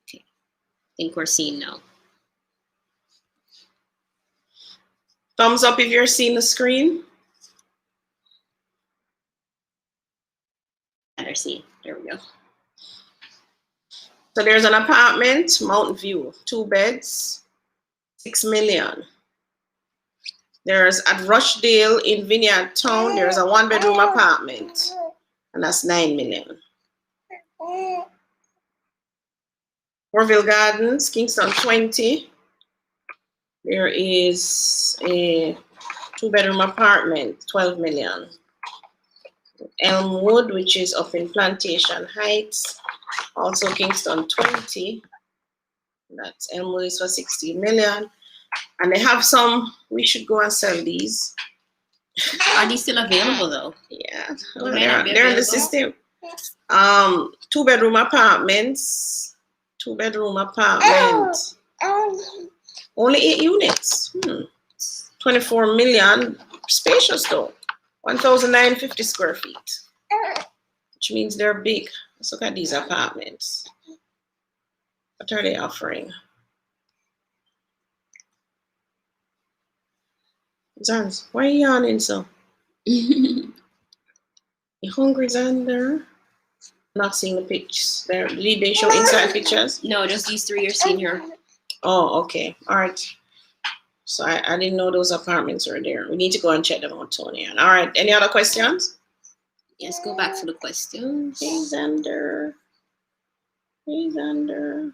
Okay. I think we're seeing now. Thumbs up if you're seeing the screen. Better see. There we go. So there's an apartment, Mountain View, 2 beds, 6 million. There's at Rochdale in Vineyard Town, there's a 1-bedroom apartment, and that's 9 million. Corville Gardens, Kingston 20. There is a 2-bedroom apartment, 12 million. Elmwood, which is up in Plantation Heights. Also Kingston 20. That's Elmwood is for 16 million. And they have some, we should go and sell these. Are these still available though? Yeah, Well, they're in the system. 2-bedroom apartments. 2-bedroom apartment. Only 8 units. 24 million. Spacious though. 1,950 square feet. Which means they're big. Let's look at these apartments. What are they offering? Zans, why are you yawning so? You hungry, Xander? Not seeing the pictures. Did they show inside pictures? No, just these 3 you're seeing here. Oh, okay. All right. So I didn't know those apartments were there. We need to go and check them out, Tony. All right. Any other questions? Yes, go back to the questions. Hey, Xander. Hey, Xander.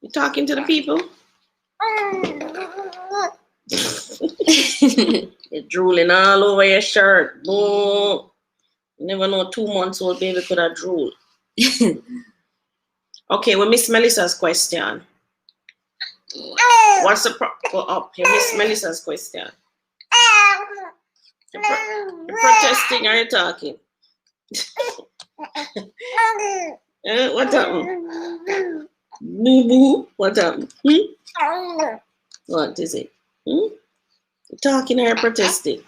You talking to the people? You're drooling all over your shirt. Boom. You never know 2 months old baby could have drooled. Okay, well, Miss Melissa's question. What's the go up? Here, Miss Melissa's question. You're protesting or you talking? What happened? Boo boo. What happened? What is it? You talking or you protesting?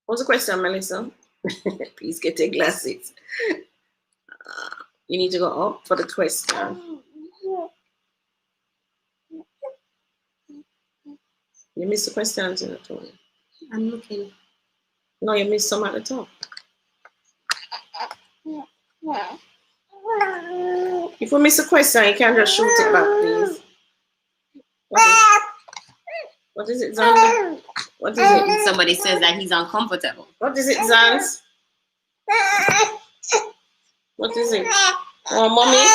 What's the question, Melissa? Please get your glasses. You need to go up for the question. You missed the question, Tony. I'm looking. No, you missed some at the top. If you miss a question, you can just shoot it back, please. What is it, Zan? What is it? Somebody says that he's uncomfortable. What is it, Zans? What is it? Oh, mommy.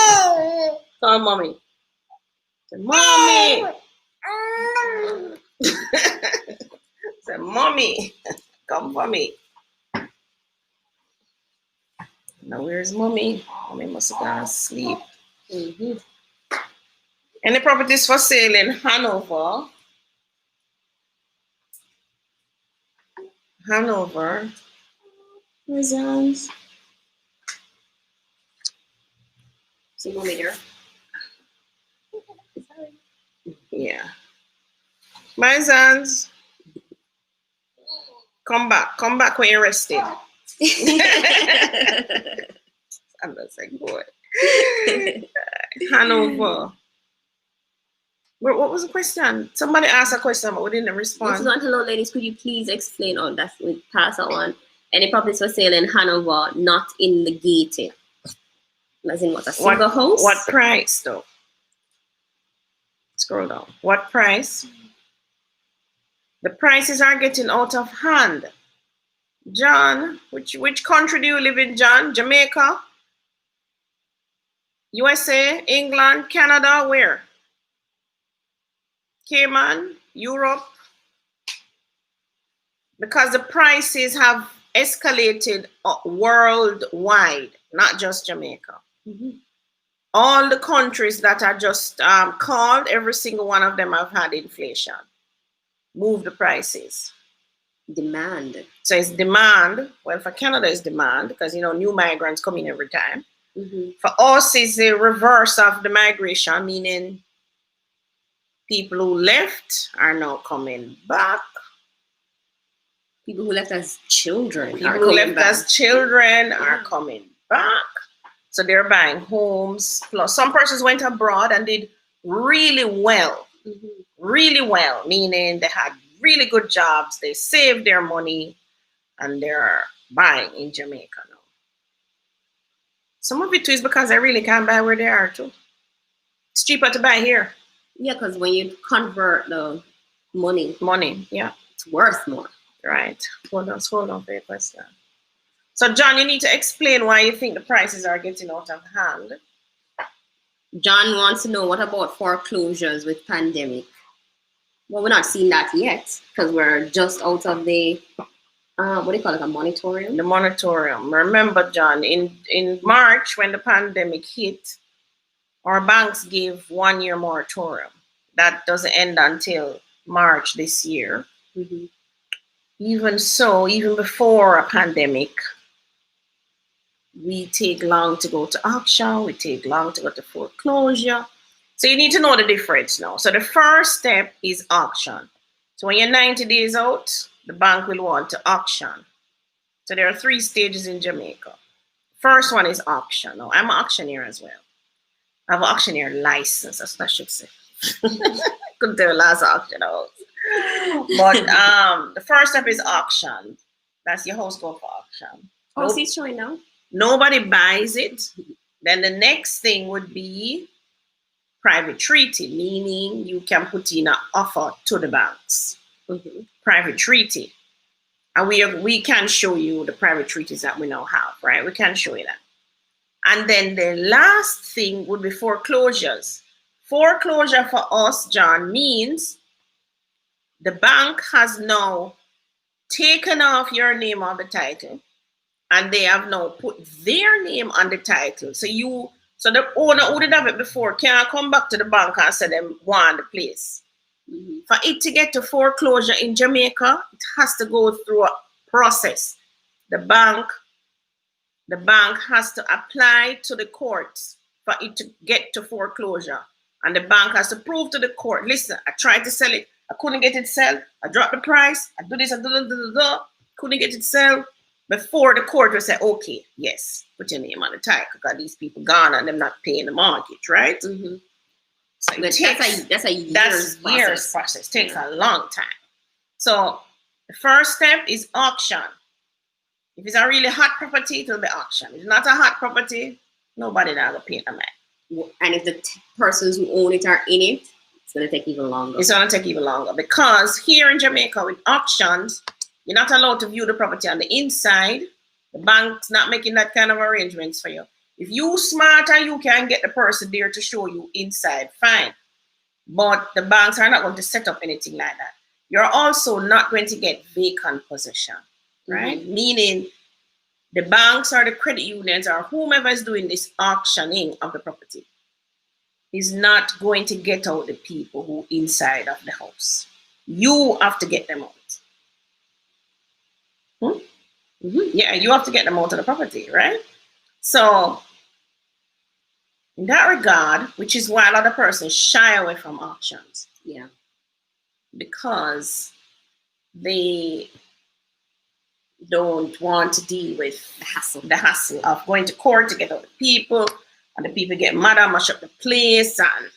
Call mommy. Say, mommy. Say, mommy. Come for me. Now, where's mommy? Mommy must have gone to sleep. Any properties for sale in Hanover? Hanover. Where's Zans? See mommy there? Yeah. My sons, come back when you're rested. I'm not saying boy. Hanover. What was the question? Somebody asked a question, but we didn't respond. Hello, ladies. Could you please explain on that? We pass that one. Any properties for sale in Hanover, not in the gated? As in what, a single house? What price though? Scroll down. What price? The prices are getting out of hand. John, which country do you live in, John? Jamaica? USA? England? Canada? Where? Cayman? Europe? Because the prices have escalated worldwide, not just Jamaica. All the countries that are just called, every single one of them have had inflation. Move the prices. Demand. So it's demand. Well, for Canada, it's demand because, you know, new migrants come in every time. For us, it's the reverse of the migration, meaning people who left are now coming back. People who left as children are coming back. So they're buying homes. Plus, some persons went abroad and did really well. Really well, meaning they had really good jobs. They saved their money and they're buying in Jamaica now. Some of it too is because they really can't buy where they are too. It's cheaper to buy here. Yeah, because when you convert the money, yeah, it's worth more. Right. Hold on for your question. So, John, you need to explain why you think the prices are getting out of hand. John wants to know, what about foreclosures with pandemic? Well, we're not seeing that yet because we're just out of the what do you call it, a moratorium? The moratorium. Remember, John, in March when the pandemic hit, our banks gave 1 year moratorium. That doesn't end until March this year. Mm-hmm. Even so, even before a pandemic, we take long to go to auction, we take long to go to foreclosure. So you need to know the difference now. So the first step is auction. So when you're 90 days out, the bank will want to auction. So there are 3 stages in Jamaica. First one is auction. Now, I'm an auctioneer as well. I have an auctioneer license, that's what I should say. Couldn't do a last auction house. But the first step is auction. That's your house go for auction. Oh, see, it's showing now. Nobody buys it. Then the next thing would be private treaty, meaning you can put in an offer to the banks. Mm-hmm. Private treaty. And we can show you the private treaties that we now have, right? We can show you that. And then the last thing would be foreclosures. Foreclosure for us, John, means the bank has now taken off your name on the title and they have now put their name on the title. So the owner who did have it before can't come back to the bank and say them want the place. Mm-hmm. For it to get to foreclosure in Jamaica, it has to go through a process. The bank has to apply to the courts for it to get to foreclosure. And the bank has to prove to the court, listen, I tried to sell it. I couldn't get it sell. I dropped the price. I do this, I do. Couldn't get it sell. Before the court will say, okay, yes, put your name on the title because these people gone and them not paying the mortgage, right? Mm-hmm. So that's a year's process. Takes a long time. So the first step is auction. If it's a really hot property, it will be auction. If it's not a hot property, nobody not gonna pay the money. And if the persons who own it are in it, it's gonna take even longer. It's gonna take even longer because here in Jamaica with auctions, you're not allowed to view the property on the inside. The bank's not making that kind of arrangements for you. If you smart and you can get the person there to show you inside, fine. But the banks are not going to set up anything like that. You're also not going to get vacant possession, right? Mm-hmm. Meaning the banks or the credit unions or whomever is doing this auctioning of the property is not going to get out the people who inside of the house. You have to get them out. Mm-hmm. Yeah, you have to get them out of the property, right? So in that regard, which is why a lot of persons shy away from auctions. Yeah. Because they don't want to deal with the hassle of going to court to get out the people, and the people get mad and mash up the place, and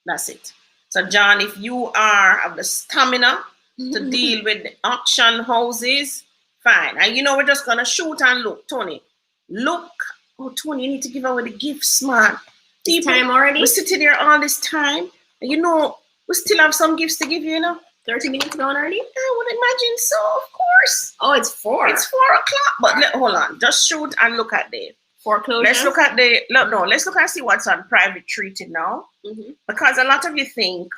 that's it. So, John, if you are of the stamina to deal with the auction houses, fine. And we're just gonna shoot and look, Tony. Look, oh Tony, you need to give away the gifts, man. People, time already? We're sitting here all this time, and we still have some gifts to give you, 30 minutes gone already? I would imagine so, of course. Oh, it's 4. It's 4 o'clock. But hold on, just shoot and look at the foreclosure. Let's look at let's look and see what's on private treaty now. Mm-hmm. Because a lot of you think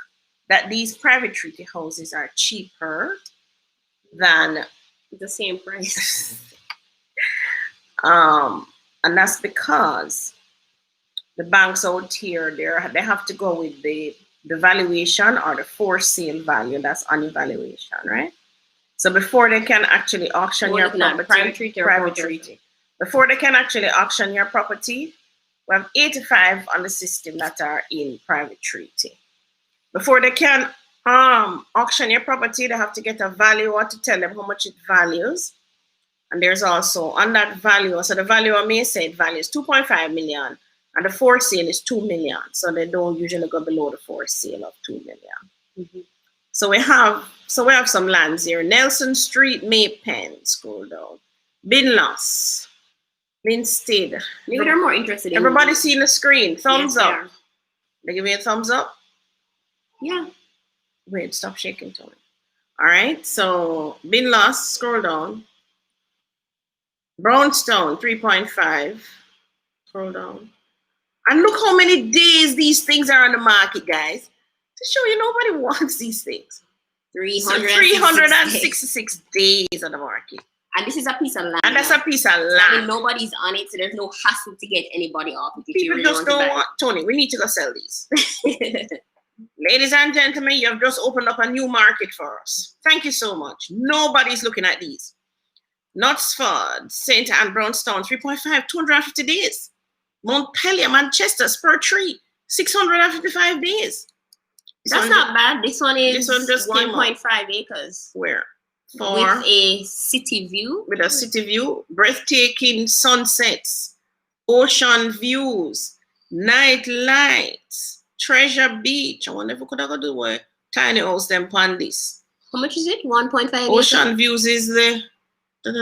that these private treaty houses are cheaper than the same price. And that's because the banks out here, they have to go with the valuation or the for sale value that's on evaluation, right? So before they can actually auction your property, private treaty. Before they can actually auction your property, we have 85 on the system that are in private treaty. Before they can auction your property, they have to get a valuer to tell them how much it values. And there's also on that valuer, so the valuer may say it values 2.5 million and the for sale is 2 million. So they don't usually go below the for sale of 2 million. Mm-hmm. So we have some lands here. Nelson Street, Maypen, scroll down. Binloss, Linstead. Maybe they're more interested in everybody seeing the screen. Thumbs up. They give me a thumbs up? Yeah. Wait, stop shaking, Tony. All right, so Binloss, scroll down. Brownstone, 3.5. Scroll down. And look how many days these things are on the market, guys. To show you nobody wants these things. 366 days on the market. And this is a piece of land. And that's a piece of land. I mean, nobody's on it, so there's no hassle to get anybody off. If People really just don't want, Tony, we need to go sell these. Ladies and gentlemen, you have just opened up a new market for us. Thank you so much. Nobody's looking at these. Knutsford, St. Anne, Brownstown, 3.5, 250 days. Montpelier, Manchester, Spur Tree, 655 days. That's not bad. This one is just 1.5 acres. Where? With a city view. With a city view, breathtaking sunsets, ocean views, night lights, Treasure Beach. I wonder if we could have do a tiny house them on this. How much is it? 1.5 Ocean acres? views is the 8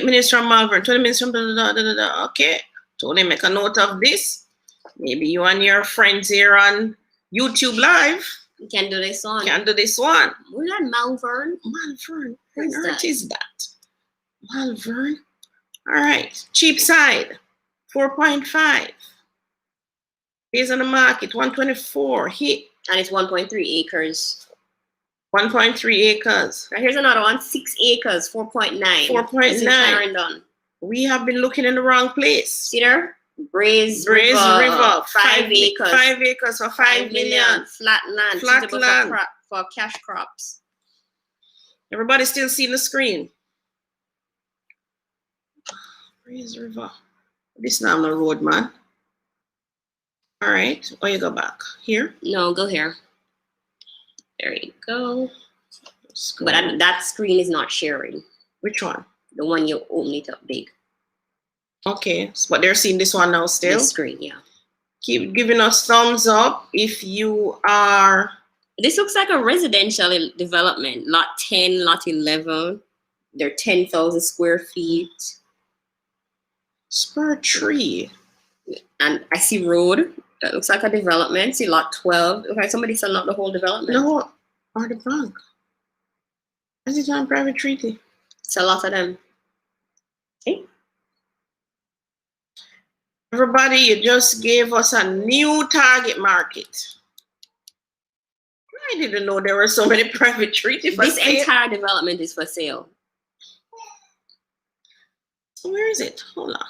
minutes from Malvern, 20 minutes from Okay. Tony, make a note of this. Maybe you and your friends here on YouTube Live. We can do this one. Can do this one. Where's that Malvern? Malvern. Where on earth is that? Malvern. All right. Cheap side. 4.5. Based on the market. 124. Hit. And it's 1.3 acres. 1.3 acres. Right, here's another one. 6 acres. 4.9. 4.9. We have been looking in the wrong place. See there? Braze River. 5 acres. 5 acres for 5 million. Flat land. Flat land. For cash crops. Everybody still seeing the screen. Braze River. This now on the road, man. All right. Or you go back. Here? No, go here. There you go. But that screen is not sharing. Which one? The one you open it up big. Okay, but they're seeing this one now still? This screen, yeah. Keep giving us thumbs up if you are... This looks like a residential development. Lot 10, lot 11. They're 10,000 square feet. Spur Tree. And I see road. That looks like a development. See lot 12. Looks like somebody selling out the whole development. No, or the bank. Is it on private treaty? It's a lot of them. Okay. Everybody, you just gave us a new target market. I didn't know there were so many private treaties for this sale. entire development is for sale. Where is it? Hold on.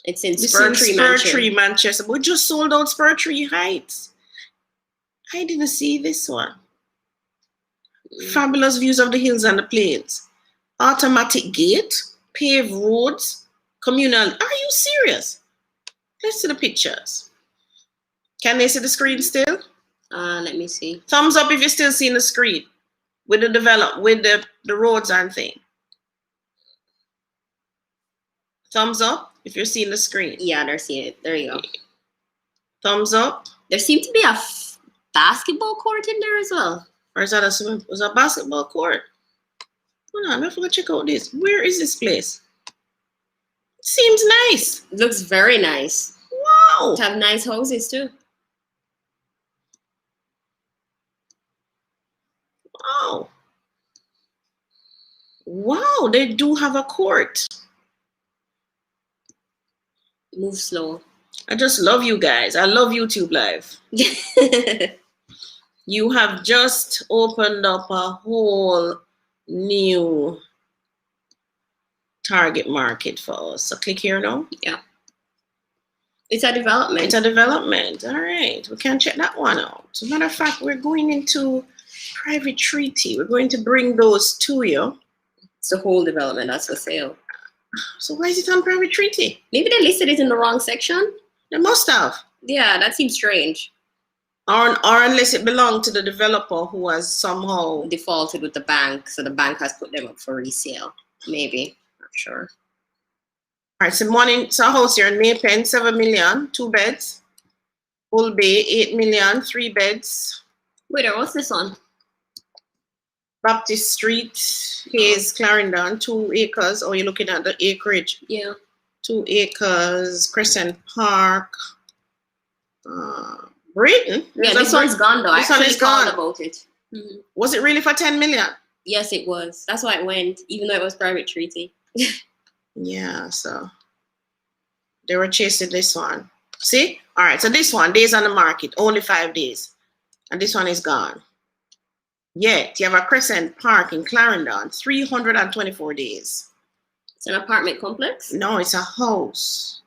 It's in Spur Tree, Manchester. We just sold out Spur Tree Heights. I didn't see this one. Fabulous views of the hills and the plains. Automatic gate, paved roads, communal. Are you serious? Let's see the pictures. Can they see the screen still? Let me see. Thumbs up if you're still seeing the screen with the roads and thing. Thumbs up if you're seeing the screen. Yeah, they're seeing it. There you go. Thumbs up. There seemed to be a basketball court in there as well. Or is that a basketball court? Hold on, I forgot to check out this. Where is this place? It seems nice. It looks very nice. Wow. To have nice houses too. Wow. Wow, they do have a court. Move slow. I just love you guys. I love YouTube Live. You have just opened up a whole new target market for us. So click here now. Yeah. It's a development. It's a development. All right. We can check that one out. As a matter of fact, we're going into private treaty. We're going to bring those to you. It's the whole development that's for sale. So why is it on private treaty? Maybe they listed it in the wrong section. They must have. Yeah, that seems strange. Or unless it belonged to the developer who has somehow defaulted with the bank, so the bank has put them up for resale. Maybe. Not sure. All right, so a house here in Maypen, 7 million, 2 beds. Bull Bay, 8 million, 3 beds. Wait, what's this one? Baptist Street, Hayes, Clarendon, 2 acres. Oh, you're looking at the acreage. Yeah. 2 acres, Crescent Park. Britain? Yeah, this one's gone though. This one is gone. About it. Mm-hmm. Was it really for 10 million? Yes, it was. That's why it went, even though it was private treaty. Yeah, so they were chasing this one. See? All right, so this one, days on the market, only 5 days. And this one is gone. Yet, you have a Crescent Park in Clarendon, 324 days. It's an apartment complex? No, it's a house.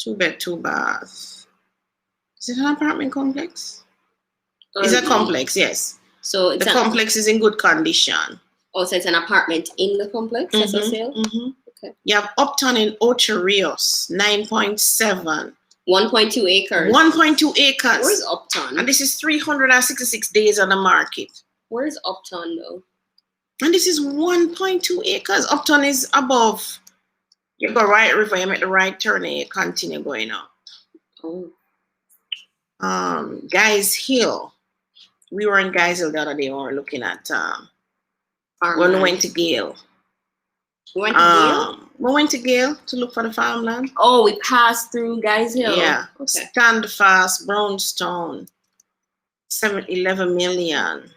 2-bed, 2-bath. Is it an apartment complex? It's a complex, yes. So the complex is in good condition. Oh, so it's an apartment in the complex? That's a sale? Okay. You have Uptown in Ocho Rios, 9.7. 1.2 acres. 1.2 acres. Where's Uptown? And this is 366 days on the market. Where's Uptown though? And this is 1.2 acres. Uptown is above. You go right river, you make the right turn and you continue going up. Oh. Guys Hill. We were in Guys Hill the other day when we were looking at when we went to Gale. We went to Gale? We went to Gale to look for the farmland. Oh, we passed through Guys Hill. Yeah. Okay. Standfast, Brownstone, 11 million.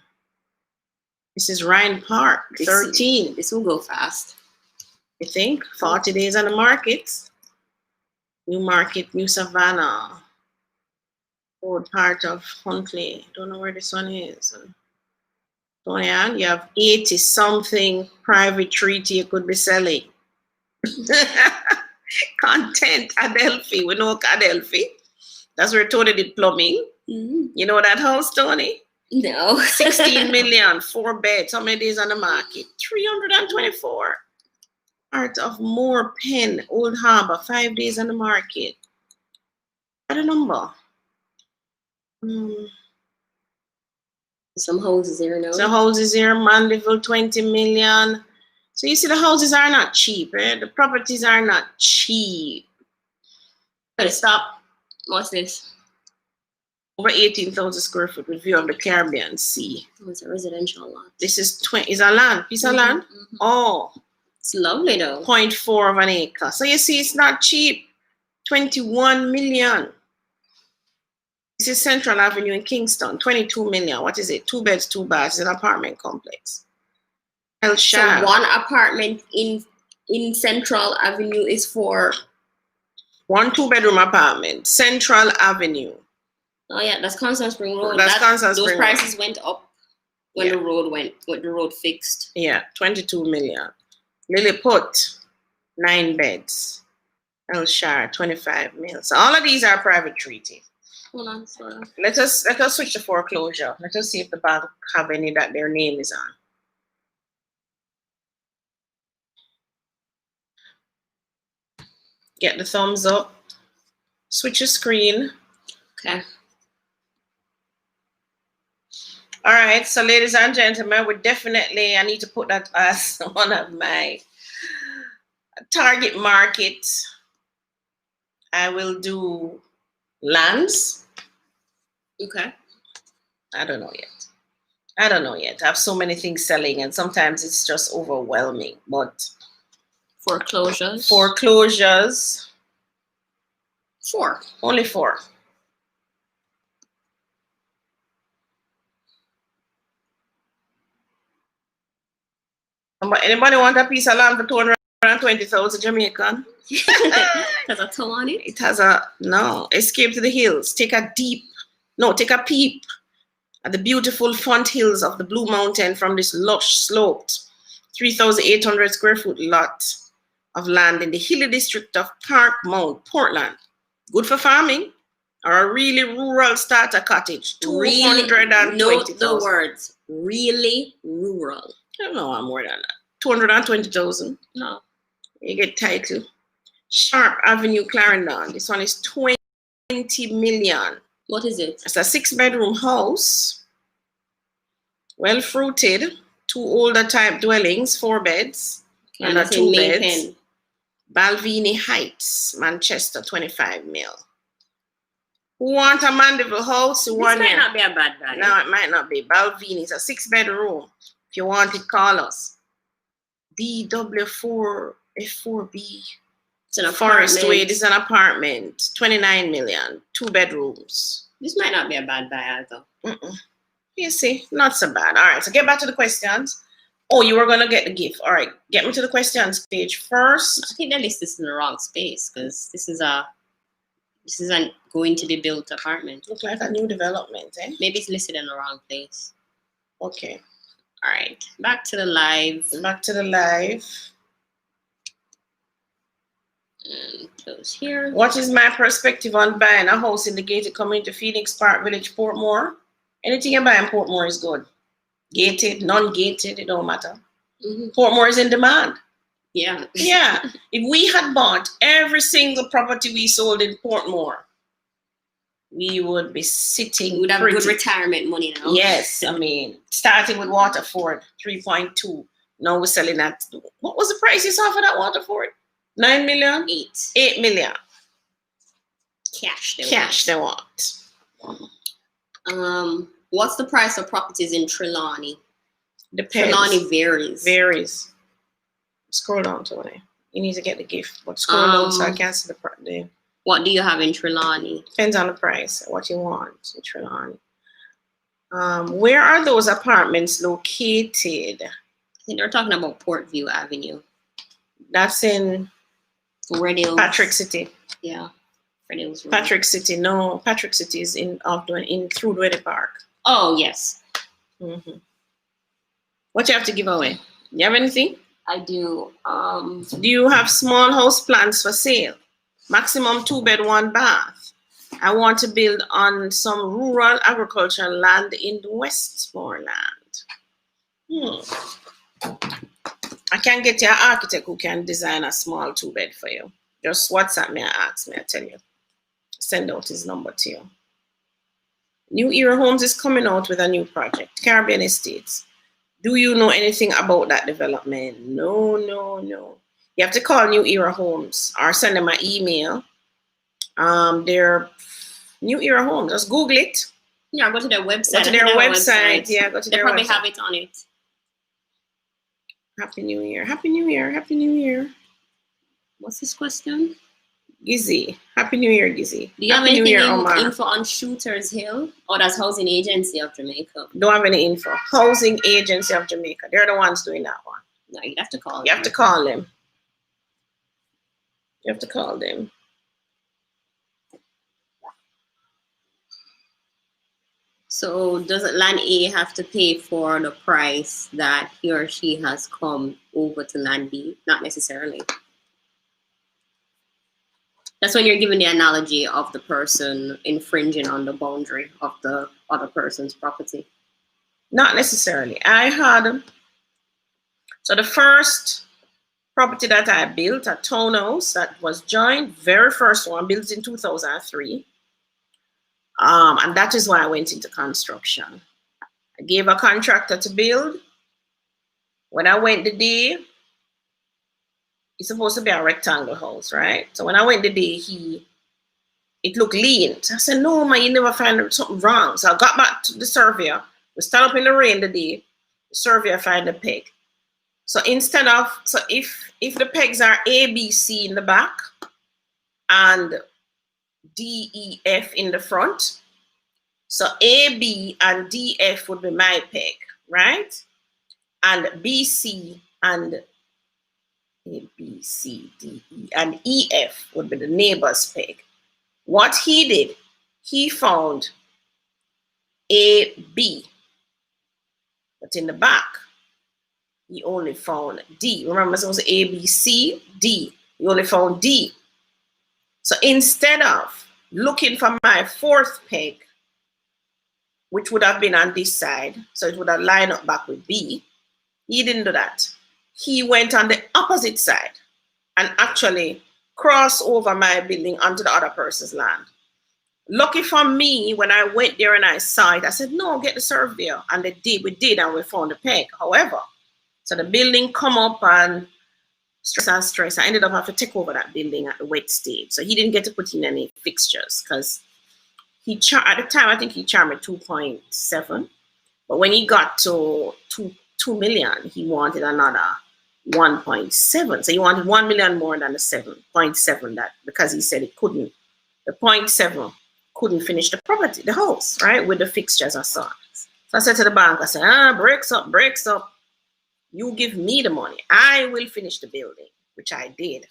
This is Ryan Park, 13. This will go fast. You think? 40 days on the market. New Market, New Savannah. Old part of Huntley. Don't know where this one is. You have 80 something private treaty you could be selling. Content Adelphi. We know Adelphi. That's where Tony did plumbing. You know that house, Tony? No. 16 million, 4 beds. How many days on the market? 324. Art of Moore Pen, Old Harbor, 5 days on the market. What a number. Some houses here now. Some houses here, Mandeville, 20 million. So you see the houses are not cheap, eh? The properties are not cheap. Gotta stop. What's this? Over 18,000 square foot with view of the Caribbean Sea. Oh, it's a residential lot. This is is a land, piece of land. Oh. It's lovely though. 0.4 of an acre. So you see it's not cheap. 21 million. This is Central Avenue in Kingston, 22 million. What is it? 2 beds, 2 baths. It's an apartment complex. So one apartment in Central Avenue is for 1 2-bedroom apartment. Central Avenue. Oh yeah, that's Constant Spring Road. Those prices went up when the road fixed. Yeah, 22 million. Lilliput, 9 beds. Elshire, 25 mil. So all of these are private treaty. Hold on, sorry. Let us switch to foreclosure. Let us see if the bank have any that their name is on. Get the thumbs up. Switch your screen. Okay. All right, so ladies and gentlemen, I need to put that as one of my target markets. I will do lands. Okay. I don't know yet. I have so many things selling and sometimes it's just overwhelming, but foreclosures. 4. Only 4. Anybody want a piece of land for 220,000 Jamaican? Has a toe on it? It has escape to the hills. Take a peep at the beautiful front hills of the Blue Mountain from this lush sloped 3,800 square foot lot of land in the hilly district of Parkmount, Portland. Good for farming or a really rural starter cottage. 220,000. Note the words. Really rural. I don't know, I'm more than that. 220,000. No. You get title. Sharp Avenue, Clarendon. This one is 20 million. What is it? It's a 6-bedroom house. Well fruited. 2 older type dwellings, 4 beds. And 2 beds. Balvenie Heights, Manchester, 25 mil. Who want a Mandeville house? This might not be a bad value. No, it might not be. Balvenie is a 6-bedroom. If you want it, call us. DW4 F4B. It's an Forest Way. This is an apartment. 29 million. 2 bedrooms. This might not be a bad buy either. You see, not so bad. All right, so get back to the questions. Oh, you were going to get the gift. All right, get me to the questions page first. I think that list is in the wrong space because this is a This is a going to be built apartment. Look like a new development, eh? Maybe it's listed in the wrong place. Okay. All right, back to the live. Back to the live. And close here. What is my perspective on buying a house in the gated community, Phoenix Park Village, Portmore? Anything you buy in Portmore is good. Gated, non-gated, it don't matter. Portmore is in demand. Yeah. Yeah. If we had bought every single property we sold in Portmore, we would be sitting. We would have pretty. good retirement money now. Yes. I mean, starting with Waterford, 3.2. Now we're selling at, what was the price you saw for that Waterford? 9 million? 8 million. Cash they want. What's the price of properties in Trelawney? Depends. Trelawney varies. Scroll down to it. You need to get the gift, but scroll down so I can't see the. What do you have in Trelawney? Depends on the price, what you want in Trelawney. Where are those apartments located? I think they're talking about Portview Avenue. That's in Red Hills. Patrick City. Yeah. Red Hills. Patrick City. No, Patrick City is in through Reddy Park. Oh, yes. What you have to give away? You have anything? I do. Do you have small house plans for sale? Maximum 2-bed, 1-bath. I want to build on some rural agricultural land in the Westmoreland. I can get you an architect who can design a small 2-bed for you. Just WhatsApp me and ask me, I tell you. Send out his number to you. New Era Homes is coming out with a new project, Caribbean Estates. Do you know anything about that development? No. You have to call New Era Homes or send them an email. They're New Era Homes. Just Google it. Yeah, go to their website. Go to their website. Yeah, go to their website. They probably have it on it. Happy New Year. Happy New Year. Happy New Year. What's this question? Gizzy. Happy New Year, Gizzy. Do you Happy have New anything Year, info on Shooters Hill? Or that's Housing Agency of Jamaica? Don't have any info. Housing Agency of Jamaica. They're the ones doing that one. No, you have to call them. You have to call them. You have to call them. So does Land A have to pay for the price that he or she has come over to Land B? Not necessarily. That's when you're giving the analogy of the person infringing on the boundary of the other person's property. Not necessarily. So the first property that I built, a townhouse that was joined, very first one, built in 2003. And that is why I went into construction. I gave a contractor to build. When I went the day, it's supposed to be a rectangle house, right? So when I went the day, it looked lean. So I said, no, man, you never find something wrong. So I got back to the surveyor. We stand up in the rain the day. The surveyor find the peg. So if the pegs are A, B, C in the back and D, E, F in the front, so A, B, and D, F would be my peg, right? And B, C, and A, B, C, D, E, and E, F would be the neighbor's peg. What he did, he found A, B, but in the back, he only found D. Remember, it was A, B, C, D. He only found D. So instead of looking for my fourth peg, which would have been on this side, so it would have lined up back with B, he didn't do that. He went on the opposite side and actually crossed over my building onto the other person's land. Lucky for me, when I went there and I saw it, I said, no, get the surveyor. And we did, and we found the peg. However, so the building come up and stress. I ended up having to take over that building at the wet stage. So he didn't get to put in any fixtures because at the time, I think he charged me 2.7. But when he got to 2 million, he wanted another 1.7. So he wanted 1 million more than the 7.7 that, because he said it couldn't, the 0.7 couldn't finish the property, the house, right, with the fixtures I saw. So I said to the bank, I said, breaks up. You give me the money. I will finish the building, which I did.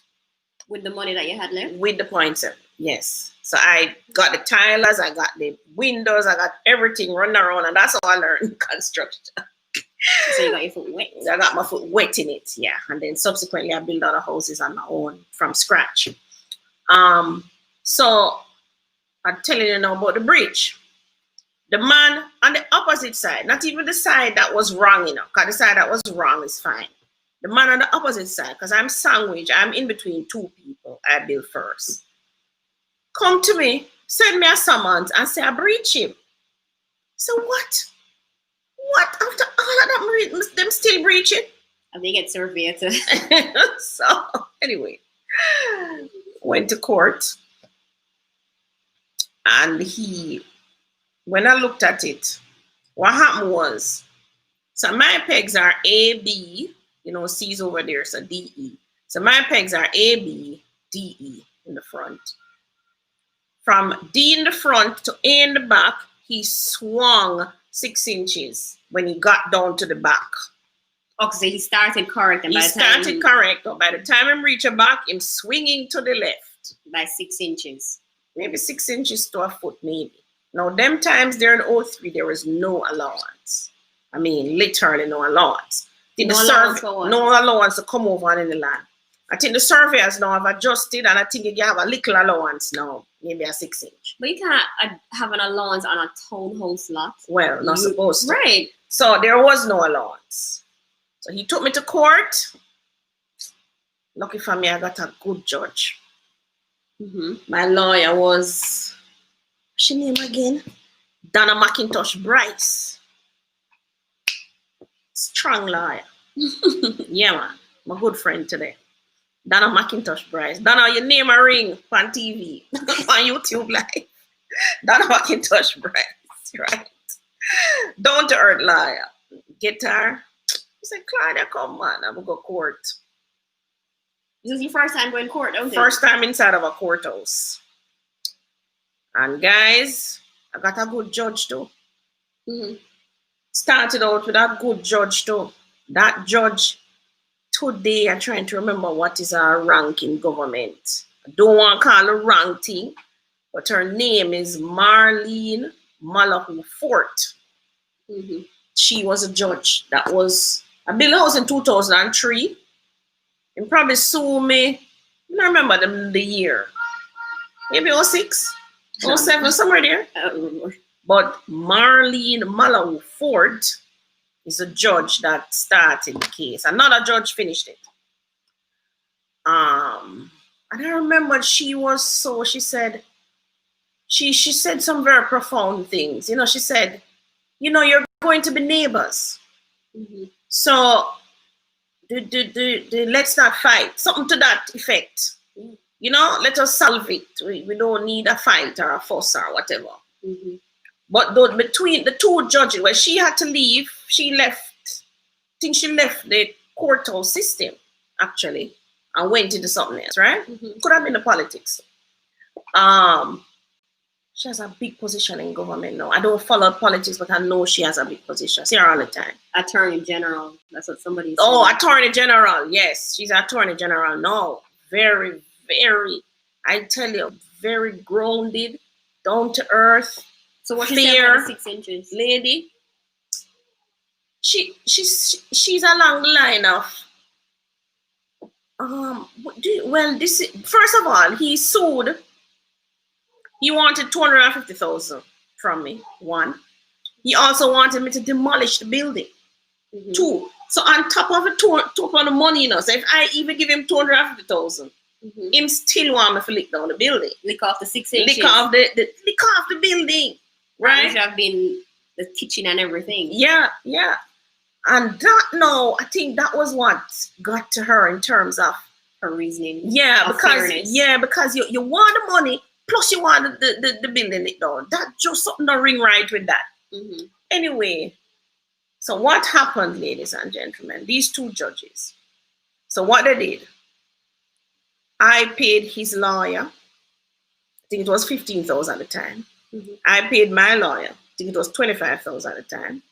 With the money that you had left? With the 0.7. Yes. So I got the tilers, I got the windows, I got everything running around, and that's how I learned construction. So you got your foot wet. I got my foot wet in it, yeah. And then subsequently I built other houses on my own from scratch. So I'm telling you now about the bridge. The man on the opposite side, not even the side that was wrong, because the side that was wrong is fine. The man on the opposite side, because I'm sandwiched, I'm in between two people I built first. Come to me, send me a summons and say I breach him. So what? What? After all of them still breaching? I think it's surveyed. So anyway, went to court, and when I looked at it, what happened was, so my pegs are A, B, C's over there, so D, E. So my pegs are A, B, D, E in the front. From D in the front to A in the back, he swung 6 inches when he got down to the back. Okay, so he started correct. And he started correct, but by the time he reached back, him swinging to the left. By 6 inches. Maybe 6 inches to a foot, maybe. Now, them times there in 03, there was no allowance. I mean, literally no allowance. No allowance to come over on any land. I think the surveyors now have adjusted, and I think you have a little allowance now, maybe a 6 inch. But you can't have an allowance on a townhouse lot. Well, not supposed to. Right. So there was no allowance. So he took me to court. Lucky for me, I got a good judge. My lawyer was, what's her name again? Donna McIntosh Bryce. Strong lawyer. Yeah, man. My good friend today. Donna McIntosh Bryce. Donna, your name a ring on TV, on YouTube Live. Donna McIntosh Bryce, right? Down to earth lawyer. Get her. He said, Claudia, come on, I'm going to go court. This is your first time going to court, don't you? First time inside of a courthouse. And guys, I got a good judge too. Started out with a good judge too. That judge, today I'm trying to remember what is her rank in government. I don't want to call her wrong thing, but her name is Marlene Malahoo Fort. She was a judge that was, I built a house in 2003. And probably sued me, I don't remember the year. Maybe 06, 07, somewhere there. I don't remember. But Marlene Malahoo Fort is a judge that started the case. Another judge finished it. And I remember she said some very profound things. She said, you're going to be neighbors. So let's not fight. Something to that effect. Let us solve it. We don't need a fight or a fuss or whatever. But between the two judges, where she had to leave, she left. I think she left the courthouse system, actually, and went into something else, right? Could have been the politics. She has a big position in government now. I don't follow politics, but I know she has a big position. I see her all the time. Attorney General. That's what somebody said. Oh, Attorney General. Yes, she's Attorney General now. Very, very, I tell you, very grounded, down to earth. So what's clear 6 inches? Lady. She's along the line of first of all, he sued. He wanted 250,000 from me. 1. He also wanted me to demolish the building. 2. So on top of the money, so if I even give him 250,000, him still want me to lick down the building. Lick off the 6 inches. Lick off the building. Right? Which have been the kitchen and everything. Yeah. And I think that was what got to her in terms of her reasoning. Yeah, because you want the money, plus you want the building licked down. That just something don't ring right with that. Anyway, so what happened, ladies and gentlemen? These two judges. So what they did, I paid his lawyer. I think it was 15,000 at the time. I paid my lawyer. I think it was 25,000 at the time.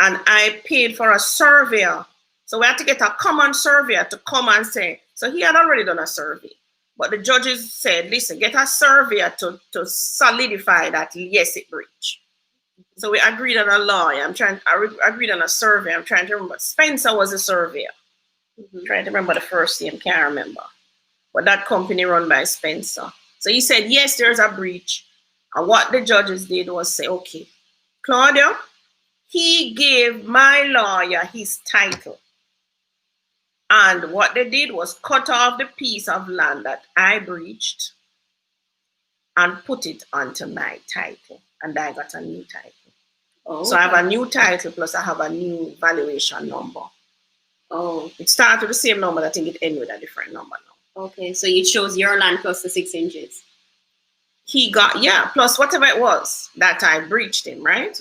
And I paid for a surveyor. So we had to get a common surveyor to come and say, so he had already done a survey. But the judges said, listen, get a surveyor to solidify that, yes, it breached. So we agreed on a lawyer. I agreed on a survey. I'm trying to remember. Spencer was a surveyor. Trying to remember the first name, can't remember. But that company run by Spencer. So he said, yes, there's a breach. And what the judges did was say, okay, Claudia, he gave my lawyer his title. And what they did was cut off the piece of land that I breached and put it onto my title. And I got a new title. Oh, so I have a new title plus I have a new valuation number. Oh. It started with the same number. I think it ended with a different number now. Okay, so you chose your land plus the 6 inches. He got, yeah, plus whatever it was that I breached him, right?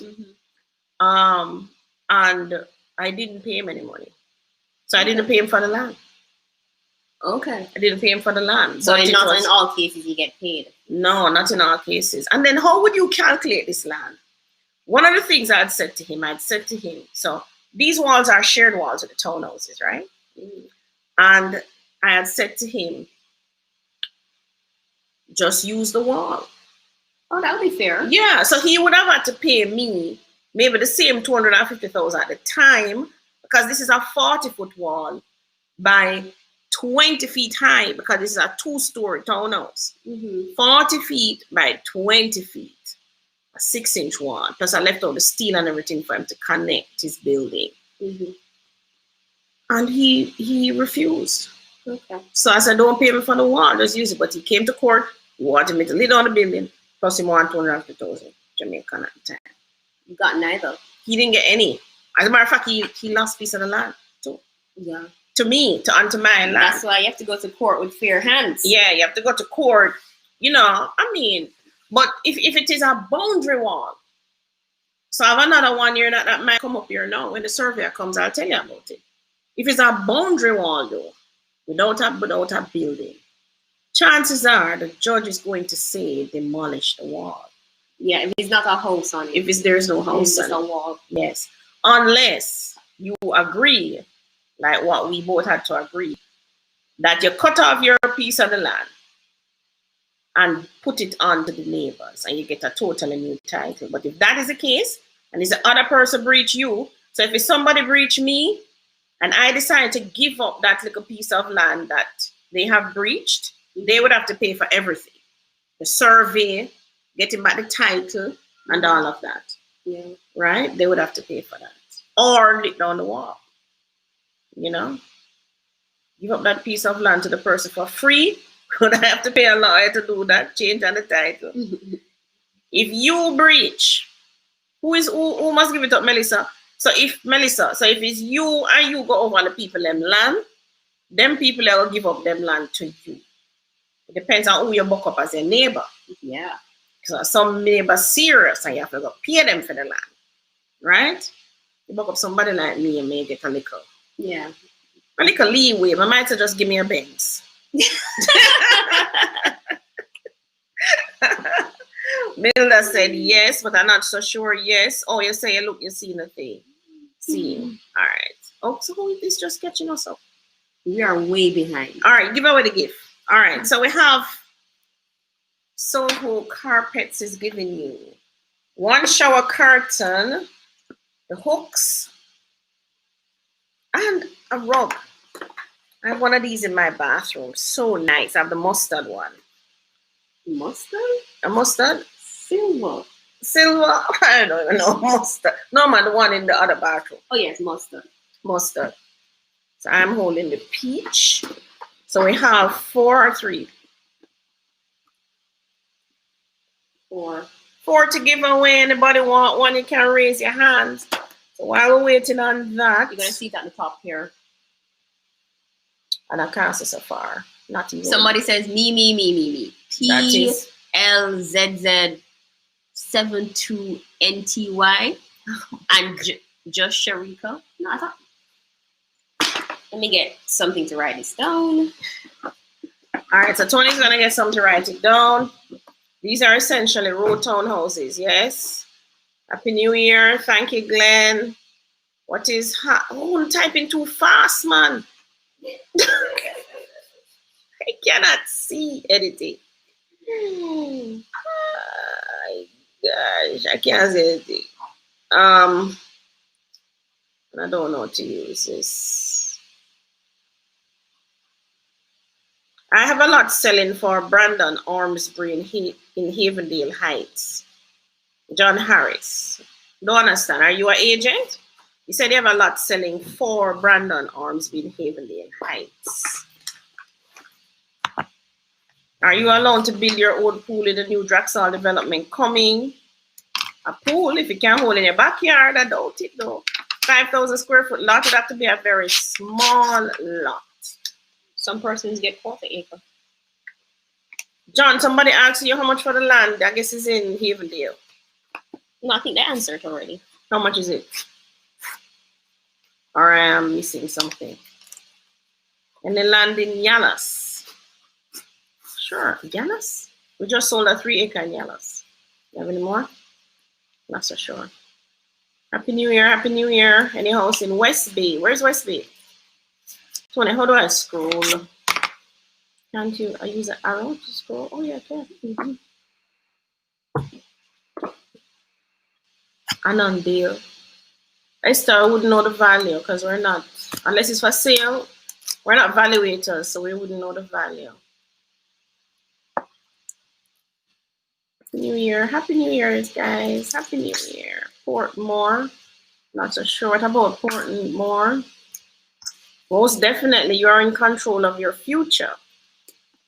And I didn't pay him any money. So I didn't pay him for the land. Okay. I didn't pay him for the land. So not in all cases you get paid. No, not in all cases. And then how would you calculate this land? One of the things I had said to him, so these walls are shared walls with the townhouses, right? And I had said to him, just use the wall. Oh, that would be fair. Yeah, so he would have had to pay me maybe the same $250,000 at the time, because this is a 40-foot wall by 20 feet high, because this is a 2-story townhouse. 40 feet by 20 feet, a 6-inch wall. Plus I left out the steel and everything for him to connect his building. And he refused. Okay. So I said, don't pay me for the wall, just use it. But he came to court, he wanted me to lay down the building, plus he wanted $250,000 Jamaican at the time. You got neither. He didn't get any. As a matter of fact, he lost a piece of the land too. Yeah. To me, onto my land. That's why you have to go to court with fair hands. Yeah, you have to go to court. You know, I mean, but if it is a boundary wall, so I have another one here that might come up here now. When the surveyor comes, I'll tell you about it. If it's a boundary wall though, without a building, chances are the judge is going to say demolish the wall. Yeah, if it's not a house on it. If there's no house on it. It's a wall. Yes. Unless you agree, like what we both had to agree, that you cut off your piece of the land and put it onto the neighbors and you get a totally new title. But if that is the case, and it's the other person breach you, so if it's somebody breach me and I decide to give up that little piece of land that they have breached, they would have to pay for everything. The survey, getting back the title and all of that. Yeah. Right? They would have to pay for that. Or lick down the wall. You know? Give up that piece of land to the person for free. Would I have to pay a lawyer to do that? Change on the title. If you breach, who must give it up, Melissa? So if it's you and you go over on the people them land, them people will give up them land to you. It depends on who you buck up as your neighbor. Yeah. So some neighbors serious and you have to go pay them for the land. Right? You buck up somebody like me and may get a little. Yeah. A little leeway. I might say just give me a Benz. Milda said yes, but I'm not so sure. Yes. Oh, you say, look, you see nothing. See. All right. Oh, so who is this just catching us up? We are way behind. All right, give away the gift. All right, so we have Soho Carpets is giving you 1 shower curtain, the hooks, and a rug. I have one of these in my bathroom. So nice. I have the mustard one. Mustard? A mustard? Silver. Silver? I don't even know. Mustard. No, man, the one in the other bathroom. Oh, yes, mustard. Mustard. So I'm holding the peach. So we have 4 or 3. 4. 4 to give away. Anybody want one? You can raise your hands. So while we're waiting on that, You're going to see it at the top here. And I can't see so far. Not even. Somebody says me. PLZZ72NTY. And just Sharika. No, I thought. Let me get something to write this down. All right, so Tony's going to get something to write it down. These are essentially row townhouses, yes? Happy New Year. Thank you, Glenn. What is hot? Oh, I'm typing too fast, man. Hey, cannot see anything. Oh my gosh, I can't see anything. I don't know how to use this. I have a lot selling for Brandon Ormsbury in Havendale Heights. John Harris. Don't understand. Are you an agent? You said you have a lot selling for Brandon Ormsby in Havendale Heights. Are you allowed to build your own pool in the new draxl development coming? A pool, if you can't hold in your backyard, I doubt it though. 5,000 square foot lot would have to be a very small lot. Some persons get half an acre. John, somebody asked you how much for the land. I guess it's in Havendale. No, I think they answered already. How much is it? Or I am missing something. And the land in Yalas. Sure, Yalas? We just sold a 3-acre in Yalas. You have any more? Not so sure. Happy New Year, Happy New Year. Any house in West Bay? Where's West Bay? Tony, how do I scroll? Can't you? I use an arrow to scroll. Oh, yeah, I can. Annandale. Esther wouldn't know the value because we're not, unless it's for sale, we're not valuators, so we wouldn't know the value. Happy New Year. Happy New Year, guys. Happy New Year. Portmore. Not so sure. What about Portmore? Most definitely, you are in control of your future.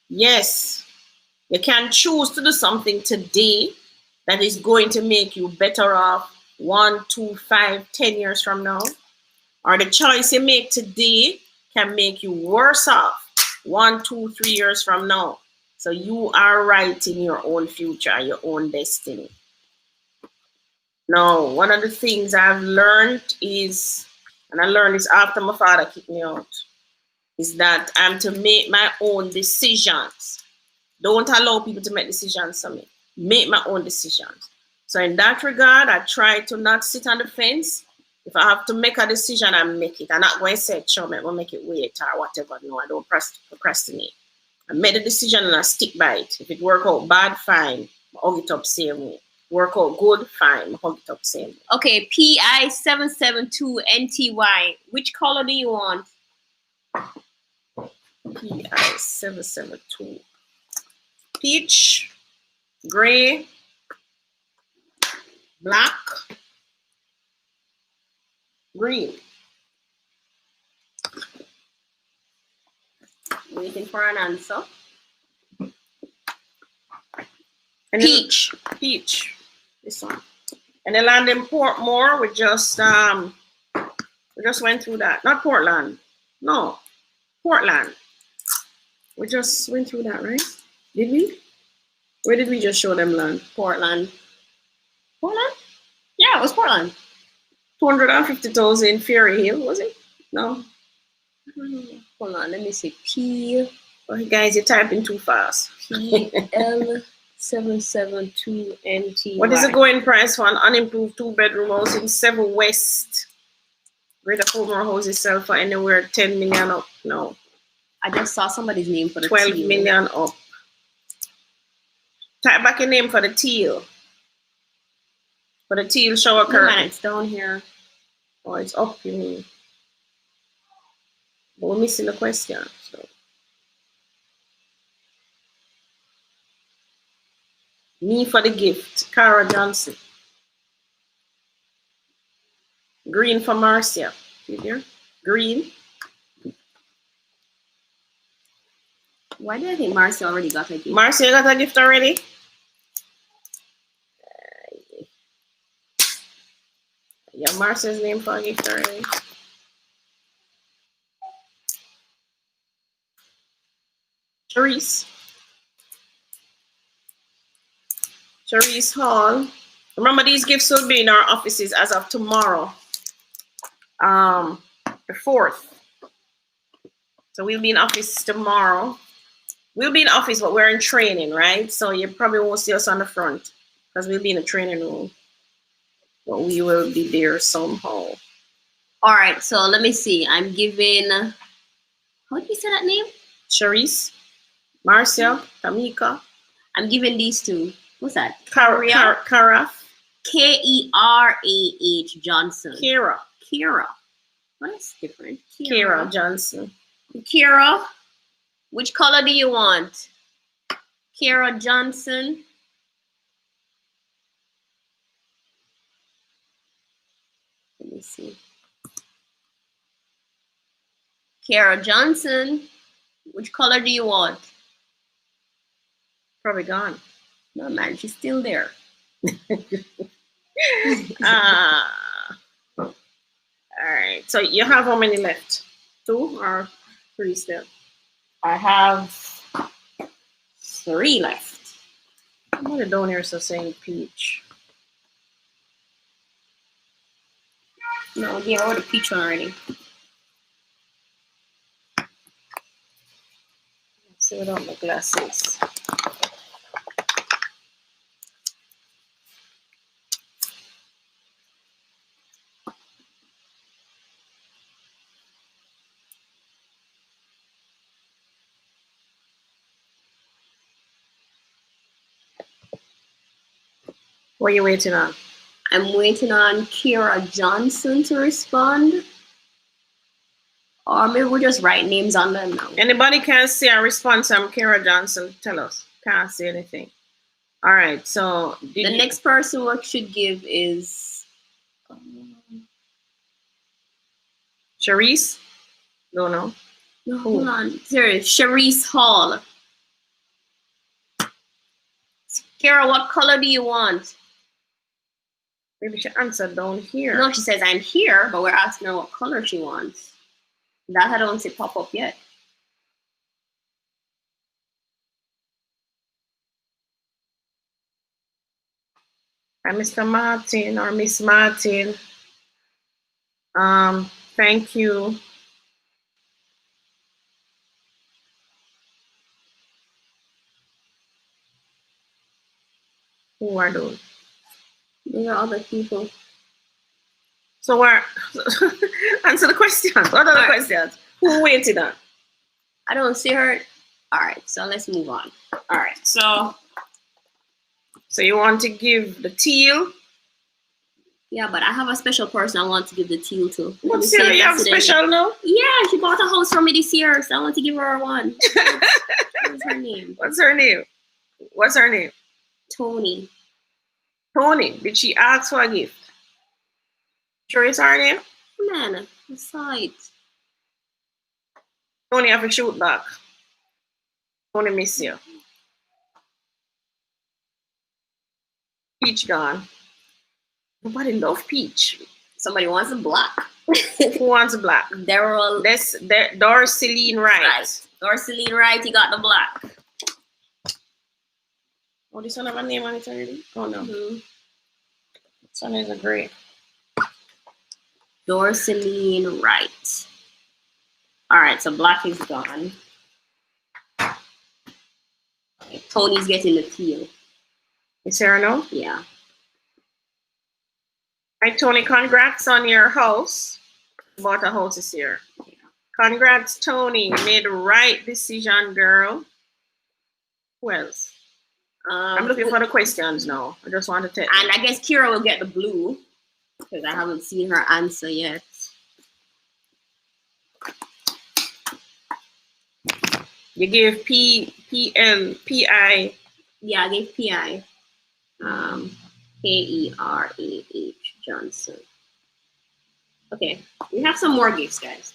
Yes, you can choose to do something today that is going to make you better off 1, 2, 5, 10 years from now. Or the choice you make today can make you worse off 1, 2, 3 years from now. So you are writing your own future, your own destiny. Now, one of the things I've learned is, and I learned this after my father kicked me out, is that I'm to make my own decisions. Don't allow people to make decisions for me. Make my own decisions. So in that regard, I try to not sit on the fence. If I have to make a decision, I make it. I'm not going to say, sure, I'll make it wait or whatever. No, I don't procrastinate. I made a decision and I stick by it. If it work out bad, fine. I hug it up same way. Work out good, fine. I hug it up same way. Okay, PI772NTY. Which color do you want? PI772. Peach, gray, black, green. Waiting for an answer. And Peach. Peach. This one. And the land in Portmore, we just went through that. Not Portland. No. Portland. We just went through that, right? Did we? Where did we just show them land? Portland. Portland? Yeah, it was Portland. 250,000 Ferry Hill, was it? No. Hold on, let me see. P. Oh, guys, you're typing too fast. PL772NT. What is the going price for an unimproved 2-bedroom house in 7 West? Greater Portmore houses sell for anywhere 10 million up. No. I just saw somebody's name for the 12 teal. million up. Type back your name for the teal. For the teal shower curtain. No, it's down here. Oh, it's up, you mean? But we're missing the question. So. Me for the gift. Cara Johnson. Green for Marcia. See there? Green. Why do I think Marcia already got a gift? Marcia got a gift already? Yeah, Marcia's name for a gift already. Charisse Hall. Remember, these gifts will be in our offices as of tomorrow. The 4th. So we'll be in office tomorrow. We'll be in office, but we're in training, right? So you probably won't see us on the front because we'll be in a training room. But we will be there somehow. All right, so let me see. I'm giving, how do you say that name? Charisse. Marcia, Tamika. I'm giving these two. What's that? Kara. Kerah Johnson. Kira. Kira. Well, that's different. Kira Johnson. Kira, which color do you want? Kira Johnson. Let me see. Kira Johnson, which color do you want? Probably gone. No, man, she's still there. All right. So you have how many left? 2 or 3 still? I have 3 left. I'm gonna down here so saying peach. No, yeah, I ordered the peach one already. Let's see without my glasses. What are you waiting on? I'm waiting on Kira Johnson to respond. Or maybe we'll just write names on them now. Anybody can see a response from Kira Johnson? Tell us. Can't see anything. All right. So the next person we should give is Charisse? Don't know. No, hold on. Serious. Charisse Hall. Kira, what color do you want? Maybe she answered down here. No, she says I'm here, but we're asking her what color she wants. That I don't see pop up yet. Hi, Mr. Martin or Miss Martin. Thank you. Who are those? There are other people. So where? Answer the questions. What are the questions? Who waited on? I don't see her. All right, so let's move on. All right, so you want to give the teal? Yeah, but I have a special person I want to give the teal to. What's your you have special now? Yeah, she bought a house for me this year, so I want to give her one. What's her name? What's her name? What's her name? Tony. Tony. Did she ask for a gift? Sure it's her name? Man, I saw it. Tony have to shoot back. Tony miss you. Peach gone. Nobody love peach. Somebody wants a black. Who wants a black? Daryl. Dorceline Wright. Right. Dorceline Wright, he got the black. Oh, this one have a name on it already? Oh no. Mm-hmm. This one is a gray. Dorceline Wright. All right, so black is gone. Okay, Tony's getting the teal. Is there no? Yeah. Hi, Tony. Congrats on your house. Bought a house this year. Yeah. Congrats, Tony. You made the right decision, girl. Who else? I'm looking for the questions now. I just want to tell you. And I guess Kira will get the blue because I haven't seen her answer yet. You gave PI. Yeah, I gave PI. Kerah Johnson. Okay, we have some more gifts, guys.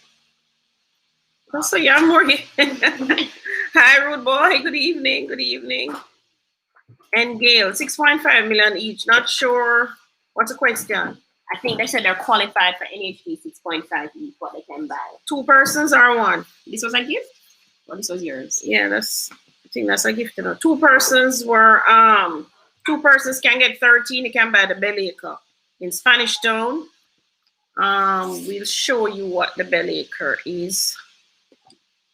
So you have more gifts. Hi, Rude Boy. Good evening. Good evening. And Gail, 6.5 million each. Not sure. What's the question? I think they said they're qualified for NHD 6.5 each, what they can buy. 2 persons or 1? This was a gift? Or this was yours? Yeah, I think that's a gift. 2 persons were 2 persons can get 13. You can buy the Bel Acre in Spanish Town. We'll show you what the Bel Acre is.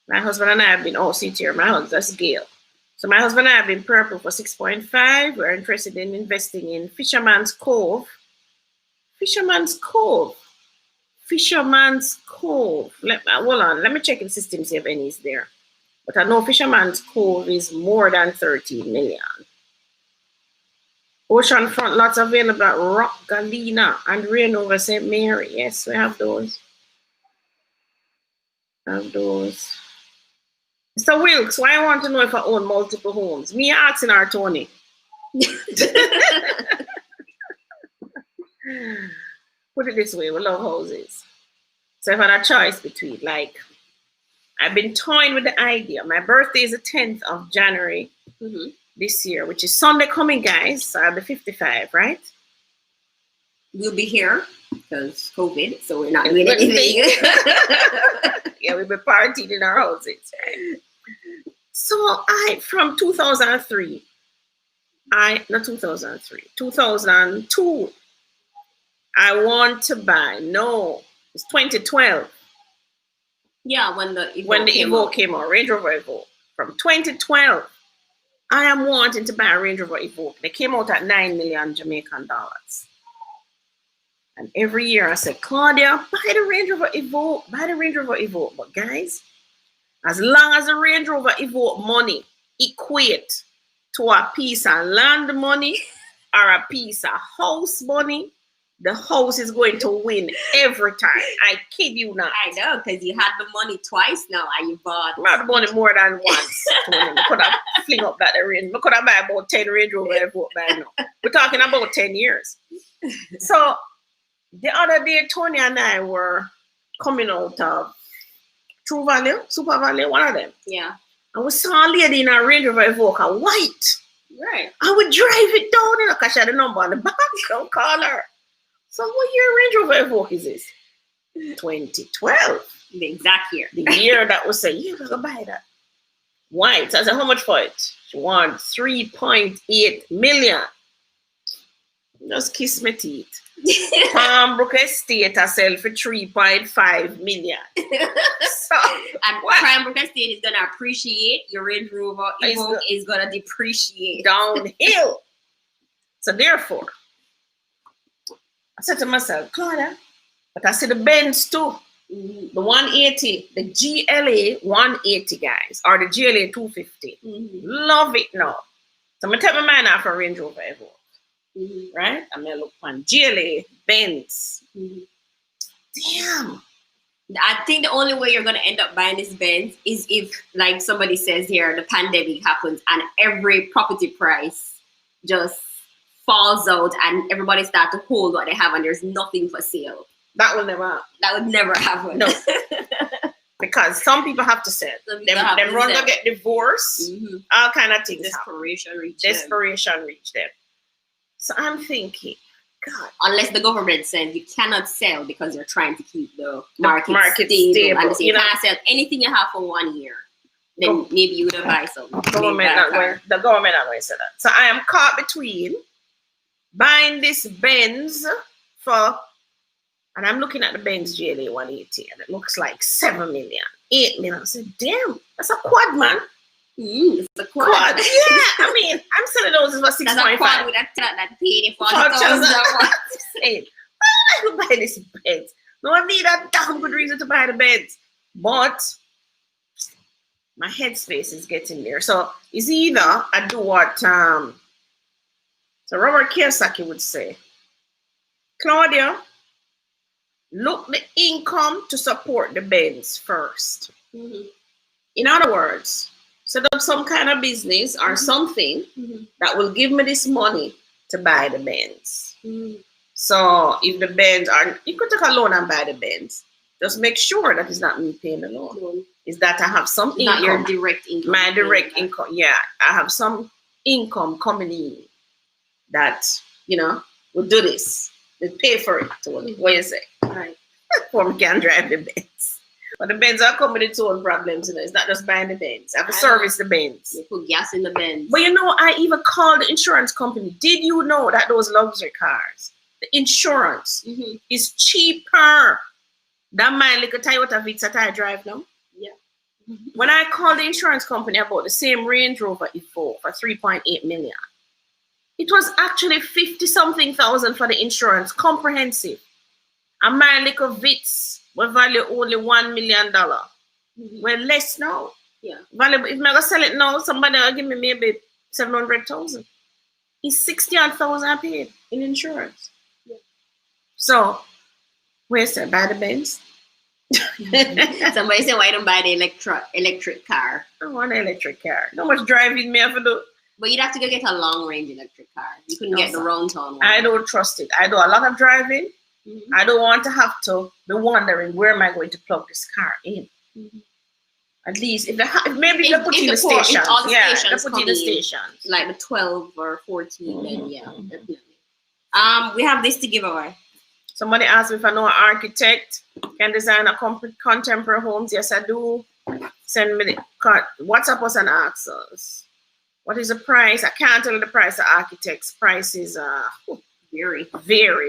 My husband and I have been sit here. My husband, that's Gail. So my husband and I have been purple for 6.5. We're interested in investing in Fisherman's Cove. Fisherman's Cove. Fisherman's Cove. Hold on. Let me check in the system, see if any is there. But I know Fisherman's Cove is more than 13 million. Oceanfront lots available at Rock Galena and Hanover St. Mary. Yes, we have those. Mr. Wilkes, why I want to know if I own multiple homes? Me asking our Tony. Put it this way, we love houses. So if I had a choice between, like, I've been toying with the idea. My birthday is the 10th of January this year, which is Sunday coming, guys. So I'll be 55, right? We'll be here because COVID, so we're not doing anything. Yeah, we'll be partying in our houses, right? So from 2002, I want to buy, it's 2012. Yeah, when the Evoque came out, Range Rover Evoque. From 2012, I am wanting to buy a Range Rover Evoque. They came out at 9 million Jamaican dollars. And every year I said, Claudia, buy the Range Rover Evoque, buy the Range Rover Evoque. But guys, as long as the Range Rover Evoque money equate to a piece of land money or a piece of house money, the house is going to win every time. I kid you not. I know, because you had the money twice now and you bought. I had the money more than once. I could have fling up that range. I could have buy about 10 Range Rover Evoque by now. We're talking about 10 years. So the other day, Tony and I were coming out of True Valley, Super Valley, one of them. Yeah. And we saw a lady in a Range Rover Evoque, a white. Right. I would drive it down because she had a number on the back. Don't call her. So what year Range Rover Evoque is this? 2012. The exact year. The year that was saying, you're going to buy that. White. So I said, how much for it? She wants 3.8 million. Just kiss my teeth. Palmbrook Estate I sell for 3.5 million. And Palmbrook Estate is gonna appreciate. Your Range Rover Evoque is gonna depreciate downhill. So therefore, I said to myself, Claudia, but I see the Benz too. The 180, the GLA 180 guys, or the GLA 250. Love it now. So I'm gonna take my mind off a Range Rover Evoque. Right? I'm gonna look on GLA, Benz. Damn. I think the only way you're gonna end up buying this Benz is if, like somebody says here, the pandemic happens and every property price just falls out and everybody starts to hold what they have and there's nothing for sale. That will never happen. That would never happen. No. Because some people have to sell. Them run to get divorced, all kind of things. Desperation reach them. So I'm thinking, God. Unless the government says you cannot sell because you're trying to keep the market stable. And you can't sell anything you have for 1 year. Then maybe you would buy some. The government not going to say that. So I am caught between buying this Benz for, and I'm looking at the Benz GLA 180 and it looks like 7 million, 8 million. I said, damn, that's a quad, man. It's a quad. Yeah, I mean, I'm selling those for 6.5. That's a quad with that paid for I could buy this Benz. No, I need a damn good reason to buy the Benz. But my headspace is getting there. So it's either I do what so Robert Kiyosaki would say, Claudia, look the income to support the Benz first. In other words, set up some kind of business or something that will give me this money to buy the Benz. So if the Benz are, you could take a loan and buy the Benz. Just make sure that it's not me paying the loan. Is that I have some income. Not your direct income. My direct income. Yeah, I have some income coming in that, will do this. They pay for it. What you say? Right. For me can drive the Benz. But the Benz are coming with its own problems. It's not just buying the Benz. I have to service the Benz. You put gas in the Benz. But I even called the insurance company. Did you know that those luxury cars, the insurance is cheaper than my little Toyota Vitz that I drive now? Yeah. When I called the insurance company about the same Range Rover Evoque for 3.8 million, it was actually 50-something thousand for the insurance, comprehensive. And my little Vitz will value only $1 million. Well, less now. Yeah. Valuable. If I go sell it now, somebody will give me maybe 700,000. It's 60,000 I paid in insurance. Yeah. So, where's that? Buy the Benz? Somebody said, why don't buy the electric car? I want an electric car. No much driving me have to do. But you'd have to go get a long range electric car. You couldn't No, get the sir. round town one. I don't trust it. I do a lot of driving. Mhm. I don't want to have to be wondering where am I going to plug this car in. Mhm. At least if maybe If- they put if in the the port- if stations. all the Yeah, stations they put in come the in. stations. Like the 12 or 14, then Mhm. yeah, definitely. We have this to give away. Somebody asked me if I know an architect can design a contemporary homes. Yes, I do. Send me the WhatsApp us and ask us. What is the price? I can't tell you the price of architects. Prices Very.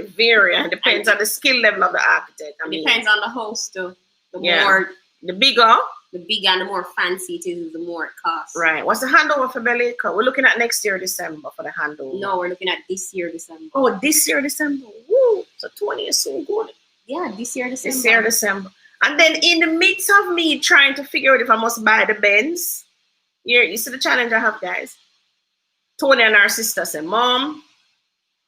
very, and depends on the skill level of the architect. I It mean, depends on the host too. The Yeah. more, the bigger, the bigger and the more fancy it is, the more it costs. right? What's the handover for Ballater? We're looking at next year December for the handover. No, we're looking at this year December. Oh, this year December. Woo! So 20 is so good. Yeah, this year December. This year December. And then in the midst of me trying to figure out if I must buy the Benz, you see the challenge I have, guys. Tony and our sister said, Mom,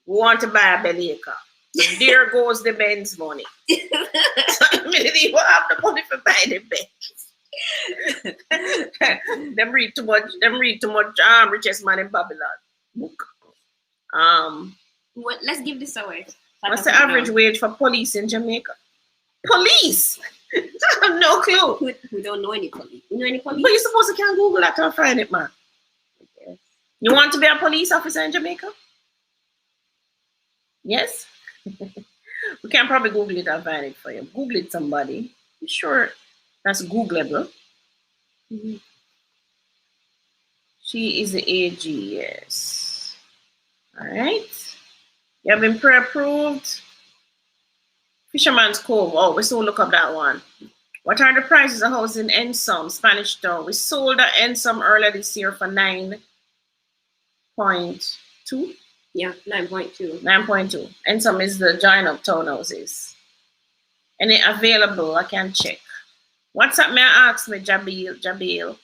we want to buy a Ballater. So there goes the Benz money. So I didn't even have the money for buying the Benz. Them read too much Richest Man in Babylon book. Well, let's give this away. What's the average wage for police in Jamaica? Police! I have no clue. We don't know any police. You know any police? But you're supposed to can't Google that to find it, man. Yes. You want to be a police officer in Jamaica? Yes? We can probably Google it and find it for you. Google it, somebody. I'm sure that's Googleable. Mm-hmm. She is the AG, yes. All right. You have been pre-approved. Fisherman's Cove. Oh, we still look up that one. What are the prices of house in Ensom, Spanish Town? We sold the Ensom earlier this year for 9.2. Yeah, 9.2. 9.2. Ensom is the joint up townhouses. Any available? I can check. What's up, may I ask me, Jabil?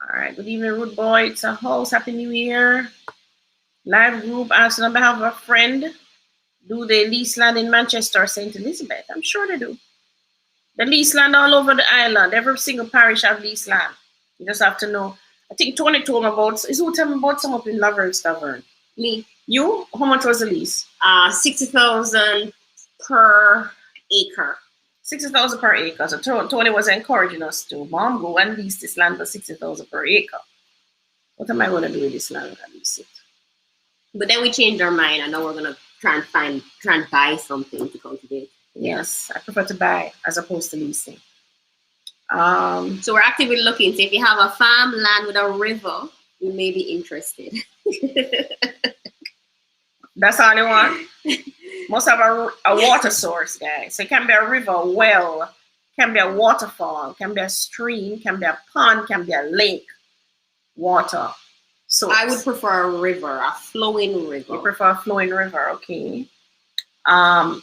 All right, good evening, Rude Boy. It's a house. Happy New Year. Live group asking on behalf of a friend. Do they lease land in Manchester or St. Elizabeth? I'm sure they do. They lease land all over the island. Every single parish have lease land. You just have to know. I think Tony told me about, is who told me about some up in Laverne, Stavern? Me. You? How much was the lease? 60,000 per acre. 60,000 per acre. So Tony was encouraging us to, Mom, go and lease this land for 60,000 per acre. What am I going to do with this land? I lease it. But then we changed our mind, and now we're gonna try and buy something to cultivate. Yes, I prefer to buy as opposed to leasing. So we're actively looking. So if you have a farm land with a river, you may be interested. That's all you want. Must have a water source, guys. So it can be a river, a well, can be a waterfall, can be a stream, can be a pond, can be a lake. Water. So I would prefer a river, a flowing river. You prefer a flowing river, okay.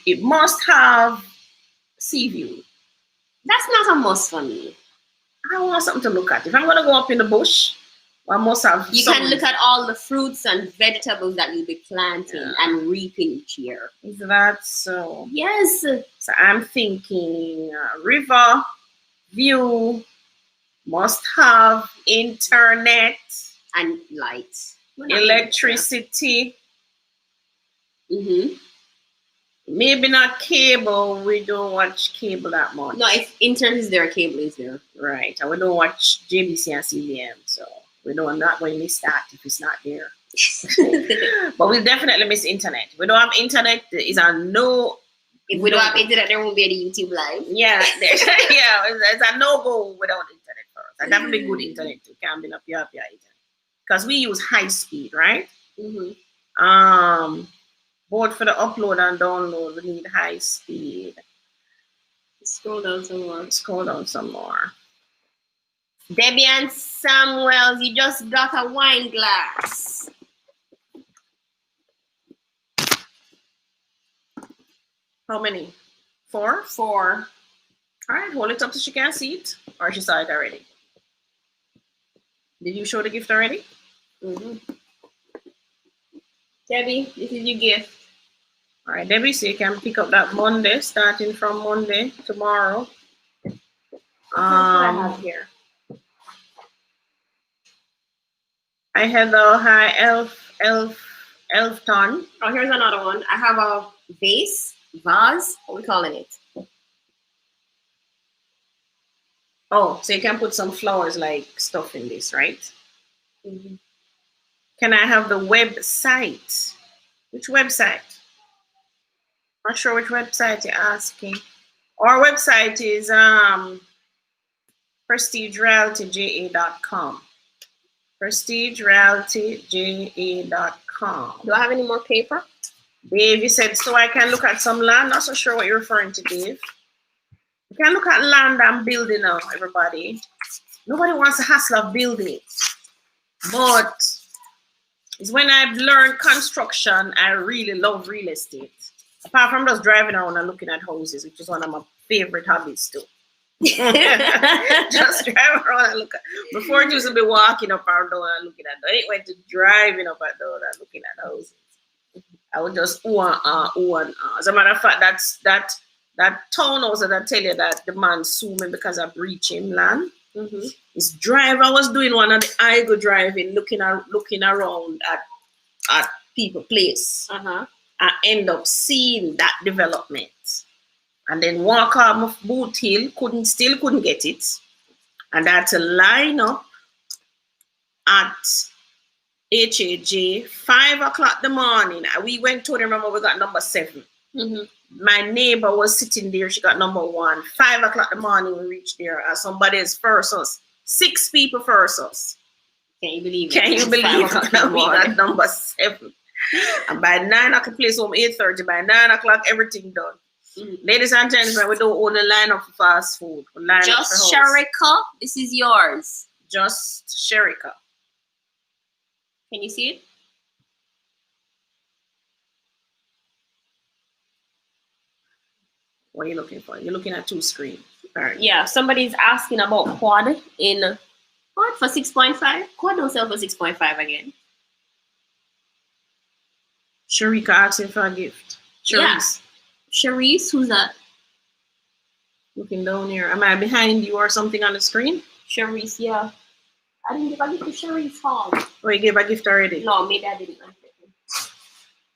It must have sea view. That's not a must for me. I want something to look at. If I'm gonna go up in the bush, I must have. You can look at all the fruits and vegetables that you'll be planting and reaping each year. Is that so? Yes. So I'm thinking river view, must have internet and lights, electricity. Mm-hmm. Maybe not cable. We don't watch cable that much. No, if internet is there, cable is there. Right. And we don't watch JBC and CBM, so we know I'm not going to miss that if it's not there. But we'll definitely miss internet. We don't have internet. Is a no. If we don't have internet, there won't be any YouTube live. Yeah, it's a no-go without internet for us. And that would be good internet too. Can't be up your internet. Because we use high speed, right? Mm-hmm. Both for the upload and download, we need high speed. Scroll down some more. Scroll down some more. Debbie and Samuels, you just got a wine glass. How many? 4? 4. All right, hold it up so she can see it. Or she saw it already. Did you show the gift already? Mm-hmm. Debbie, this is your gift. All right, Debbie, so you can pick up that Monday, starting from Monday, tomorrow. What I have here? I had the high elf ton. Oh, here's another one. I have a vase, what are we calling it? Oh, so you can put some flowers like stuff in this, right? Mm-hmm. Can I have the website? Which website? Not sure which website you're asking. Our website is prestigerealtyja.com. prestigerealtyja.com. Do I have any more paper? Dave, you said, so I can look at some land. Not so sure what you're referring to, Dave. You can look at land I'm building now, everybody. Nobody wants the hassle of building. But it's when I've learned construction, I really love real estate. Apart from just driving around and looking at houses, which is one of my favorite hobbies too. Just drive around and look at. Before it used to be walking up and down and looking at. It went to driving up and down and looking at houses. I would just As a matter of fact, that townhouse that I tell you that the man sued me because I breached him land. Mm-hmm. His drive, I was doing one of the I go driving, looking around at people place. Uh-huh. I end up seeing that development. And then walk off Boot Hill, still couldn't get it. And I had to line up at HAJ, 5 o'clock in the morning. We went to, remember, we got number 7. Mm-hmm. My neighbor was sitting there, she got number 1. 5 o'clock in the morning, we reached there. Somebody is first us. 6 people first us. Can you believe it? Can you believe it? We got number 7. And by 9 o'clock, place home 8:30. By 9 o'clock, everything done. Mm-hmm. Ladies and gentlemen, we don't own a line up for fast food. Just Sherika, this is yours. Just Sherika. Can you see it? What are you looking for? You're looking at 2 screens. Right. Yeah, somebody's asking about quad in what for 6.5? Quad don't sell for 6.5 again. Sherika asking for a gift. Sharice. Yeah. Sharice, who's that? Looking down here. Am I behind you or something on the screen? Sharice, yeah. I didn't give a gift to Sharice Hall. Oh, you gave a gift already? No, maybe I didn't.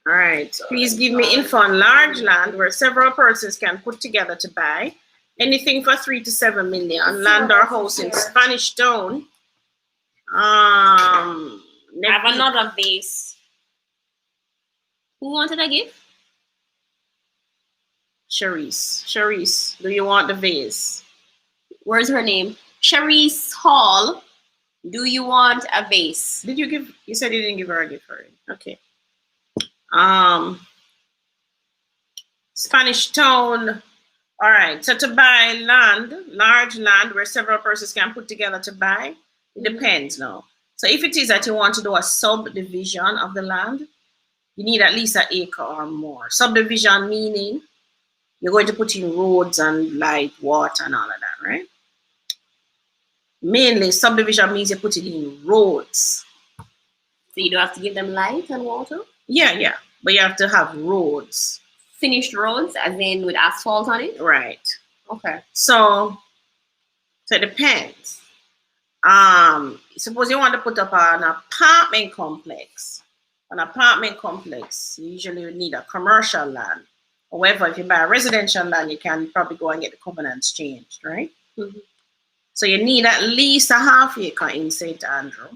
All right. Please give me info on large land where several persons can put together to buy. Anything for 3 to 7 million. Land or house in Spanish Town. I have another vase. Who wanted a gift? Sharice, do you want the vase? Where's her name? Sharice Hall. Do you want a vase? Did you give? You said you didn't give her a gift for it. Okay. Spanish Town. All right. So to buy land, large land where several persons can put together to buy, it depends now. So if it is that you want to do a subdivision of the land, you need at least 1 acre or more. Subdivision meaning you're going to put in roads and light, water, and all of that, right? Mainly, subdivision means you put it in roads. So you don't have to give them light and water? Yeah. But you have to have roads. Finished roads, as in with asphalt on it? Right. Okay. So it depends. Suppose you want to put up an apartment complex. An apartment complex, you usually would need a commercial land. However, if you buy a residential land, you can probably go and get the covenants changed, right? Mm-hmm. So you need at least 1/2 acre in St. Andrew.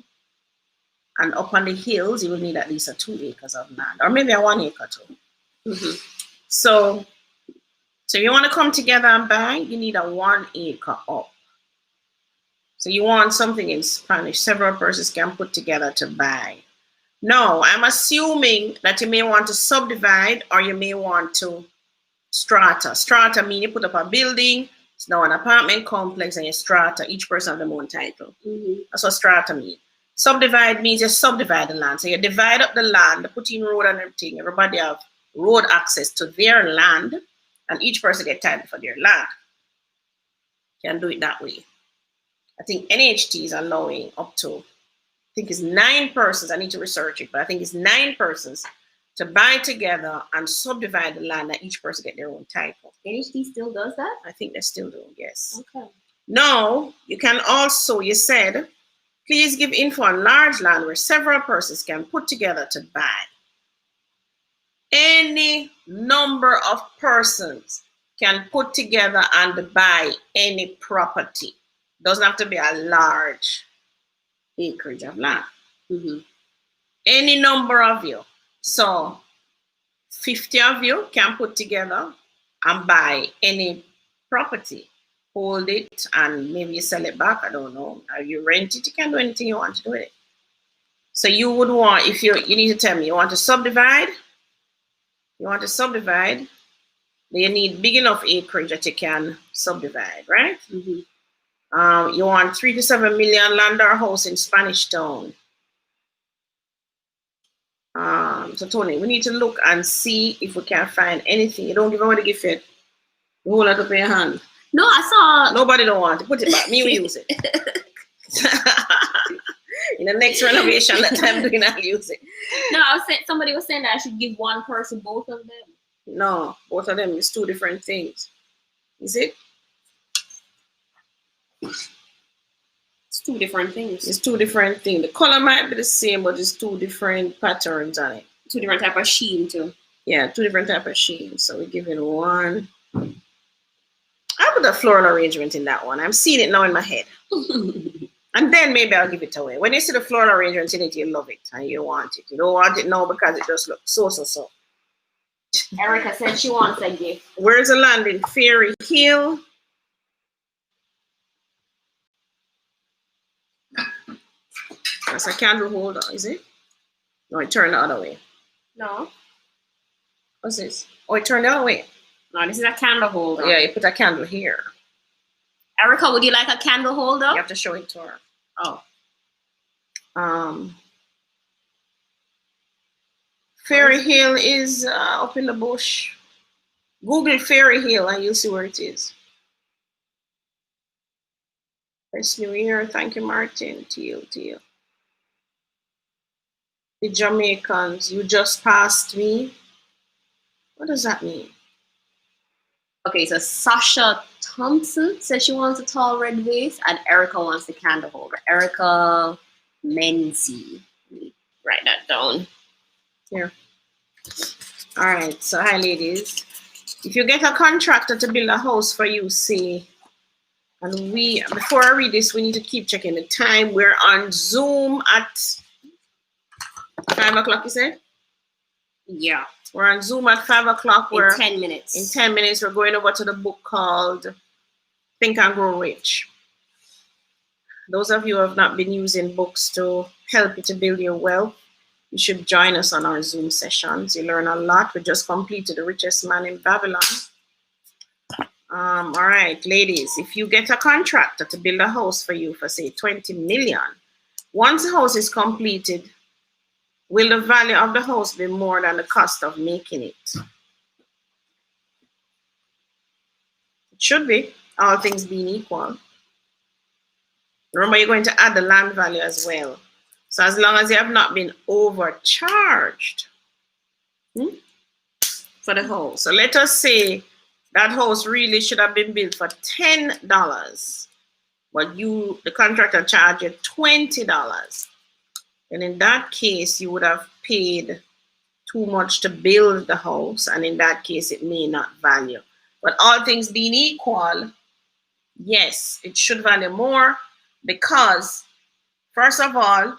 And up on the hills, you will need at least 2 acres of land, or maybe 1 acre too. Mm-hmm. So if you want to come together and buy, you need a 1 acre up. So you want something in Spanish, several persons can put together to buy. No, I'm assuming that you may want to subdivide or you may want to strata. Strata means you put up a building, it's now an apartment complex, and you strata, each person has their own title. Mm-hmm. That's what strata means. Subdivide means you subdivide the land. So you divide up the land, put in road and everything. Everybody have road access to their land, and each person get title for their land. You can do it that way. I think NHT is allowing up to think it's 9 persons. I need to research it, but I think it's 9 persons to buy together and subdivide the land that each person get their own title. NHD still does that? I think they still do, yes. Okay. No, you can also, you said, please give info on large land where several persons can put together to buy. Any number of persons can put together and buy any property. Doesn't have to be a large acreage of land. Mm-hmm. Any number of you. So 50 of you can put together and buy any property. Hold it and maybe you sell it back. I don't know. Or you rent it. You can do anything you want to do with it. So you would want, if you need to tell me, you want to subdivide? You want to subdivide? Then you need big enough acreage that you can subdivide, right? Mm-hmm. You want 3 to 7 million land or house in Spanish Town. So Tony, we need to look and see if we can find anything. You don't give away the gift yet. You hold it up in your hand. No, I saw. Nobody don't want it. Put it back. Me will use it. In the next renovation that I'm doing, I'll use it. No, I was saying somebody was saying that I should give one person both of them. No, both of them is 2 different things. Is it? It's 2 different things. It's 2 different things. The color might be the same, but it's 2 different patterns on it. 2 different type of sheen too. Yeah, 2 different type of sheens. So we give it 1. I put a floral arrangement in that one. I'm seeing it now in my head. And then maybe I'll give it away. When you see the floral arrangement in it, you love it and you want it. You don't want it now because it just looks so. Erica said she wants a gift. Where's the land in Fairy Hill? That's a candle holder, is it? No, it turned the other way. No. What's this? Oh, it turned the other way. No, this is a candle holder. Yeah, you put a candle here. Erica, would you like a candle holder? You have to show it to her. Oh. Fairy Hill is up in the bush. Google Fairy Hill and you'll see where it is. It's New Year. Thank you, Martin. To you. The Jamaicans, you just passed me. What does that mean? Okay, so Sasha Thompson says she wants a tall red vase, and Erica wants the candle holder. Erica Menzi. Let me write that down. Here. All right, so hi, ladies. If you get a contractor to build a house for you, say, and before I read this, we need to keep checking the time. We're on Zoom at 5 o'clock, you said? Yeah. We're on Zoom at 5 o'clock. In 10 minutes. In 10 minutes, we're going over to the book called Think and Grow Rich. Those of you who have not been using books to help you to build your wealth, you should join us on our Zoom sessions. You learn a lot. We just completed The Richest Man in Babylon. All right, ladies, if you get a contractor to build a house for you for, say, 20 million, once the house is completed, will the value of the house be more than the cost of making it? It should be, all things being equal. Remember, you're going to add the land value as well. So as long as you have not been overcharged for the house. So let us say that house really should have been built for $10, but the contractor charged you $20. And in that case, you would have paid too much to build the house. And in that case, it may not value. But all things being equal, yes, it should value more because, first of all,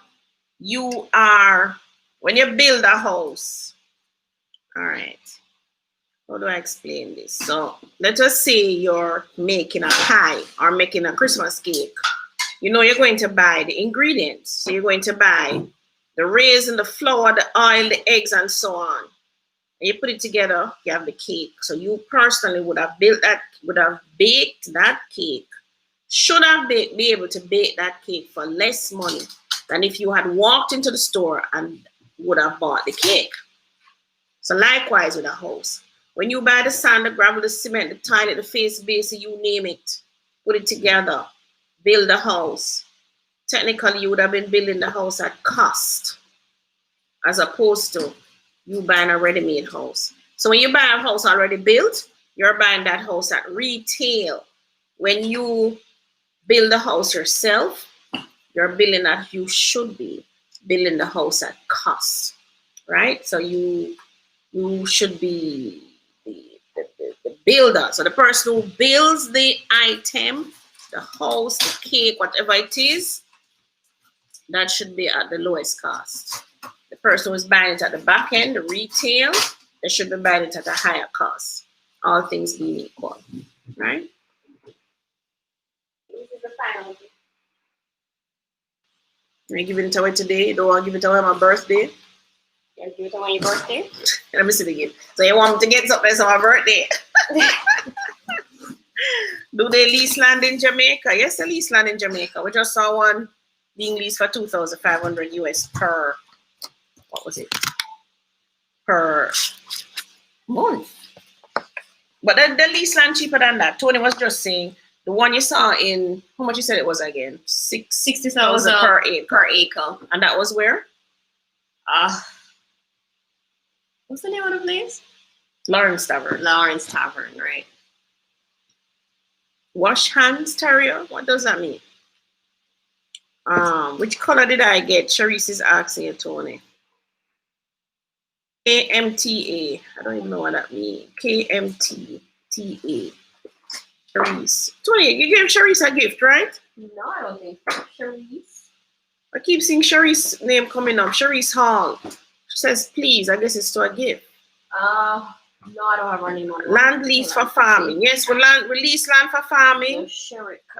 when you build a house, all right, how do I explain this? So let us say you're making a pie or making a Christmas cake. You know you're going to buy the ingredients. So you're going to buy the raisin, the flour, the oil, the eggs, and so on. And you put it together, you have the cake. So you personally would have baked that cake, should have be able to bake that cake for less money than if you had walked into the store and would have bought the cake. So likewise with a house. When you buy the sand, the gravel, the cement, the tile, the face base, you name it, put it together, build a house, technically you would have been building the house at cost, as opposed to you buying a ready-made house. So when you buy a house already built, you're buying that house at retail. When you build the house yourself, you're building that you should be building the house at cost, right? So you should be the builder. So the person who builds the item, the house, the cake, whatever it is, that should be at the lowest cost. The person who is buying it at the back end, the retail, they should be buying it at a higher cost. All things being equal, right? This is the final. You're giving it away today? You don't want to give it away on my birthday? You give it away on your birthday? Let me see the gift. So you want me to get something on my birthday? Do they lease land in Jamaica? Yes, they lease land in Jamaica. We just saw one being leased for $2,500 US per, what was it? Per month. But the lease land cheaper than that. Tony was just saying the one you saw in, how much you said it was again? 60,000 per acre. And that was where? What's the name of the place? Lawrence Tavern. Lawrence Tavern, right? Wash hands terrier? What does that mean? Which color did I get? Sharice is asking you, Tony. KMTA. I don't even know what that means. KMTA. Sharice. Tony, you gave Sharice a gift, right? No, I don't think so. Sharice. I keep seeing Sharice's name coming up. Sharice Hall. She says, please, I guess it's to a gift. No, I don't have her name on it. Land lease for farming. Yes, we lease land for farming,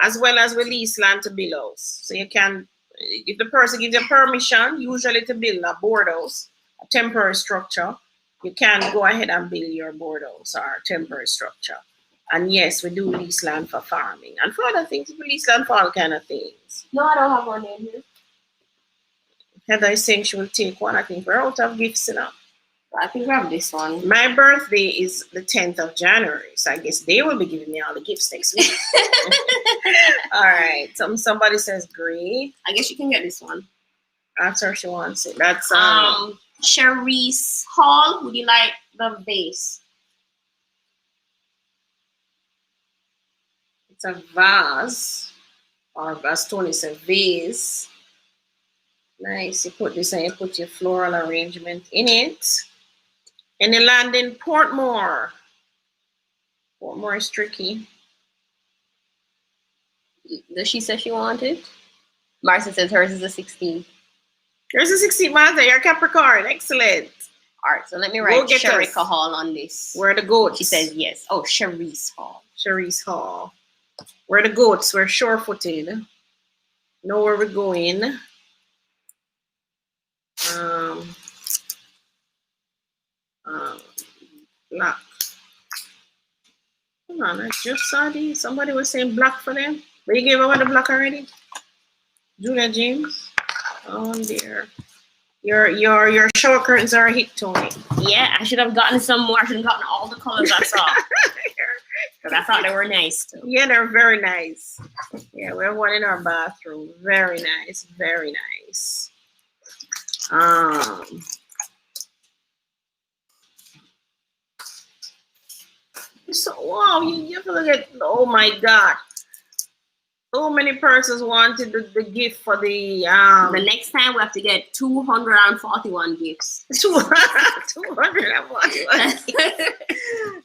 as well as we lease land to build house. So you can, if the person gives you permission, usually to build a board house, a temporary structure, you can go ahead and build your board house or temporary structure. And yes, we do lease land for farming. And for other things, we lease land for all kind of things. No, I don't have her name here. Heather is saying she will take one. I think we're out of gifts now. I think we have this one. My birthday is the 10th of January, so I guess they will be giving me all the gifts next week. All right. Somebody says gray. I guess you can get this one. That's her. She wants it. That's Sharice Hall. Would you like the vase? It's a vase, or as Tony said, vase. Nice. You put this and you put your floral arrangement in it. And you land in Portmore. Portmore is tricky. Does she say she wanted? Marcia says hers is a 16. Yours is 16, Martha. You're Capricorn. Excellent. All right, so let me write Sharika Hall on this. Where are the goats? She says yes. Oh, Sharice Hall. Sharice Hall. Where are the goats? We're sure-footed. Know where we're going. Black. Come on, I just saw these. Somebody was saying black for them. But you gave away the black already? Julia James. Oh dear. Your shower curtains are a hit, Tony. Yeah, I should have gotten some more. I should have gotten all the colors I saw. Because I thought they were nice too. Yeah, they're very nice. Yeah, we have one in our bathroom. Very nice. Very nice. So wow, you have to look at, oh my God. So many persons wanted the gift for the next time we have to get 241 gifts. 241 gifts.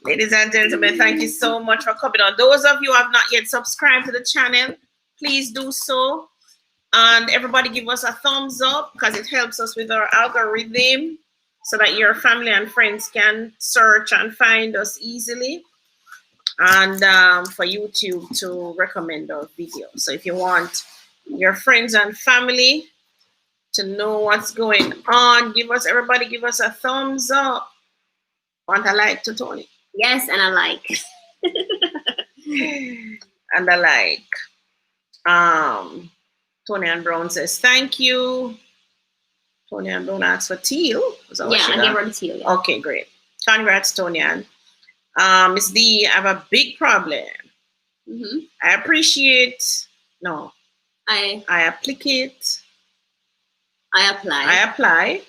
Ladies and gentlemen, thank you so much for coming on. Those of you who have not yet subscribed to the channel, please do so. And everybody give us a thumbs up because it helps us with our algorithm so that your family and friends can search and find us easily. And for YouTube to recommend our videos. So if you want your friends and family to know what's going on, everybody give us a thumbs up. Want a like to Tony? Yes, and a like. And a like. Tony and Brown says thank you. Tony and Brown asks for teal. Yeah, I gave her the teal. Yeah. Okay, great. Congrats, Tony Ann. Miss D, I have a big problem. Mm-hmm. I appreciate, no. I applicate. I apply. I apply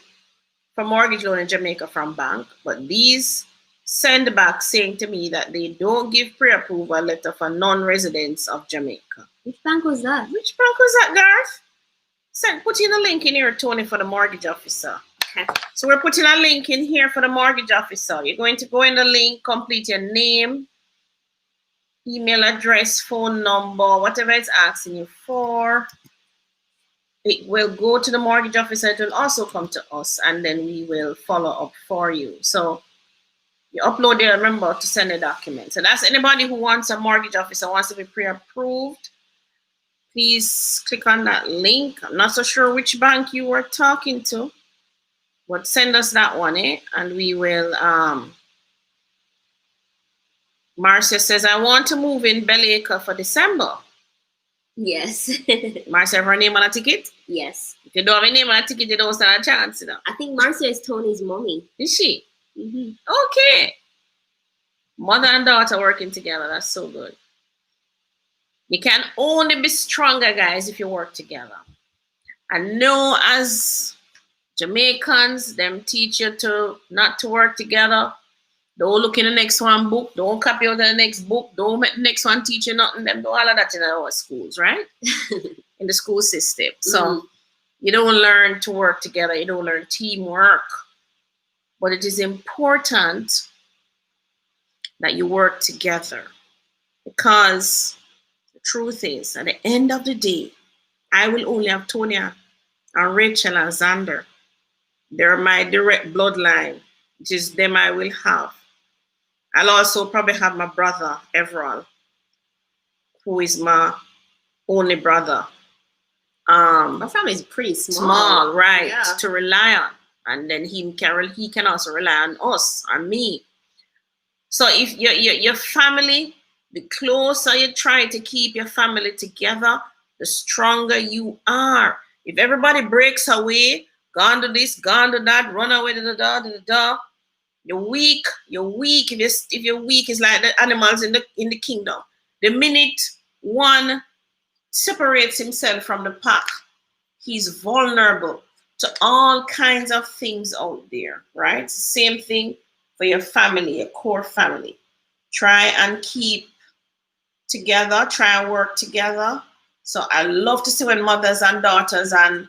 for mortgage loan in Jamaica from bank, but these send back saying to me that they don't give pre-approval letter for non-residents of Jamaica. Which bank was that? Which bank was that, Garth? Put in a link in here, Tony, for the mortgage officer. Okay. So we're putting a link in here for the mortgage officer. You're going to go in the link, complete your name, email address, phone number, whatever it's asking you for. It will go to the mortgage officer. It will also come to us, and then we will follow up for you. So you upload there, remember to send a document. So that's anybody who wants a mortgage officer, wants to be pre-approved. Please click on that link. I'm not so sure which bank you were talking to, but send us that one, and we will. Marcia says, I want to move in Ballater for December. Yes. Marcia, have her name on a ticket? Yes. If you don't have a name on a ticket, you don't stand a chance, I think Marcia is Tony's mommy. Is she? Mm-hmm. Okay. Mother and daughter working together. That's so good. You can only be stronger, guys, if you work together. I know as Jamaicans, them teach you to not to work together. Don't look in the next one book. Don't copy out the next book. Don't make the next one teach you nothing. Them do all of that in our schools, right? In the school system. So you don't learn to work together. You don't learn teamwork. But it is important that you work together, because the truth is, at the end of the day, I will only have Tonya and Rachel and Xander. They're my direct bloodline, which is them I will have. I'll also probably have my brother, Everall, who is my only brother. My family is pretty small. Right, yeah. to rely on. And then he can also rely on us, on me. So if your family, the closer you try to keep your family together, the stronger you are. If everybody breaks away, gone to this, gone to that, run away, you're weak. You're weak. If you're weak, it's like the animals in the kingdom. The minute one separates himself from the pack, he's vulnerable to all kinds of things out there, right? It's the same thing for your family, your core family. Try and keep together. Try and work together. So I love to see when mothers and daughters and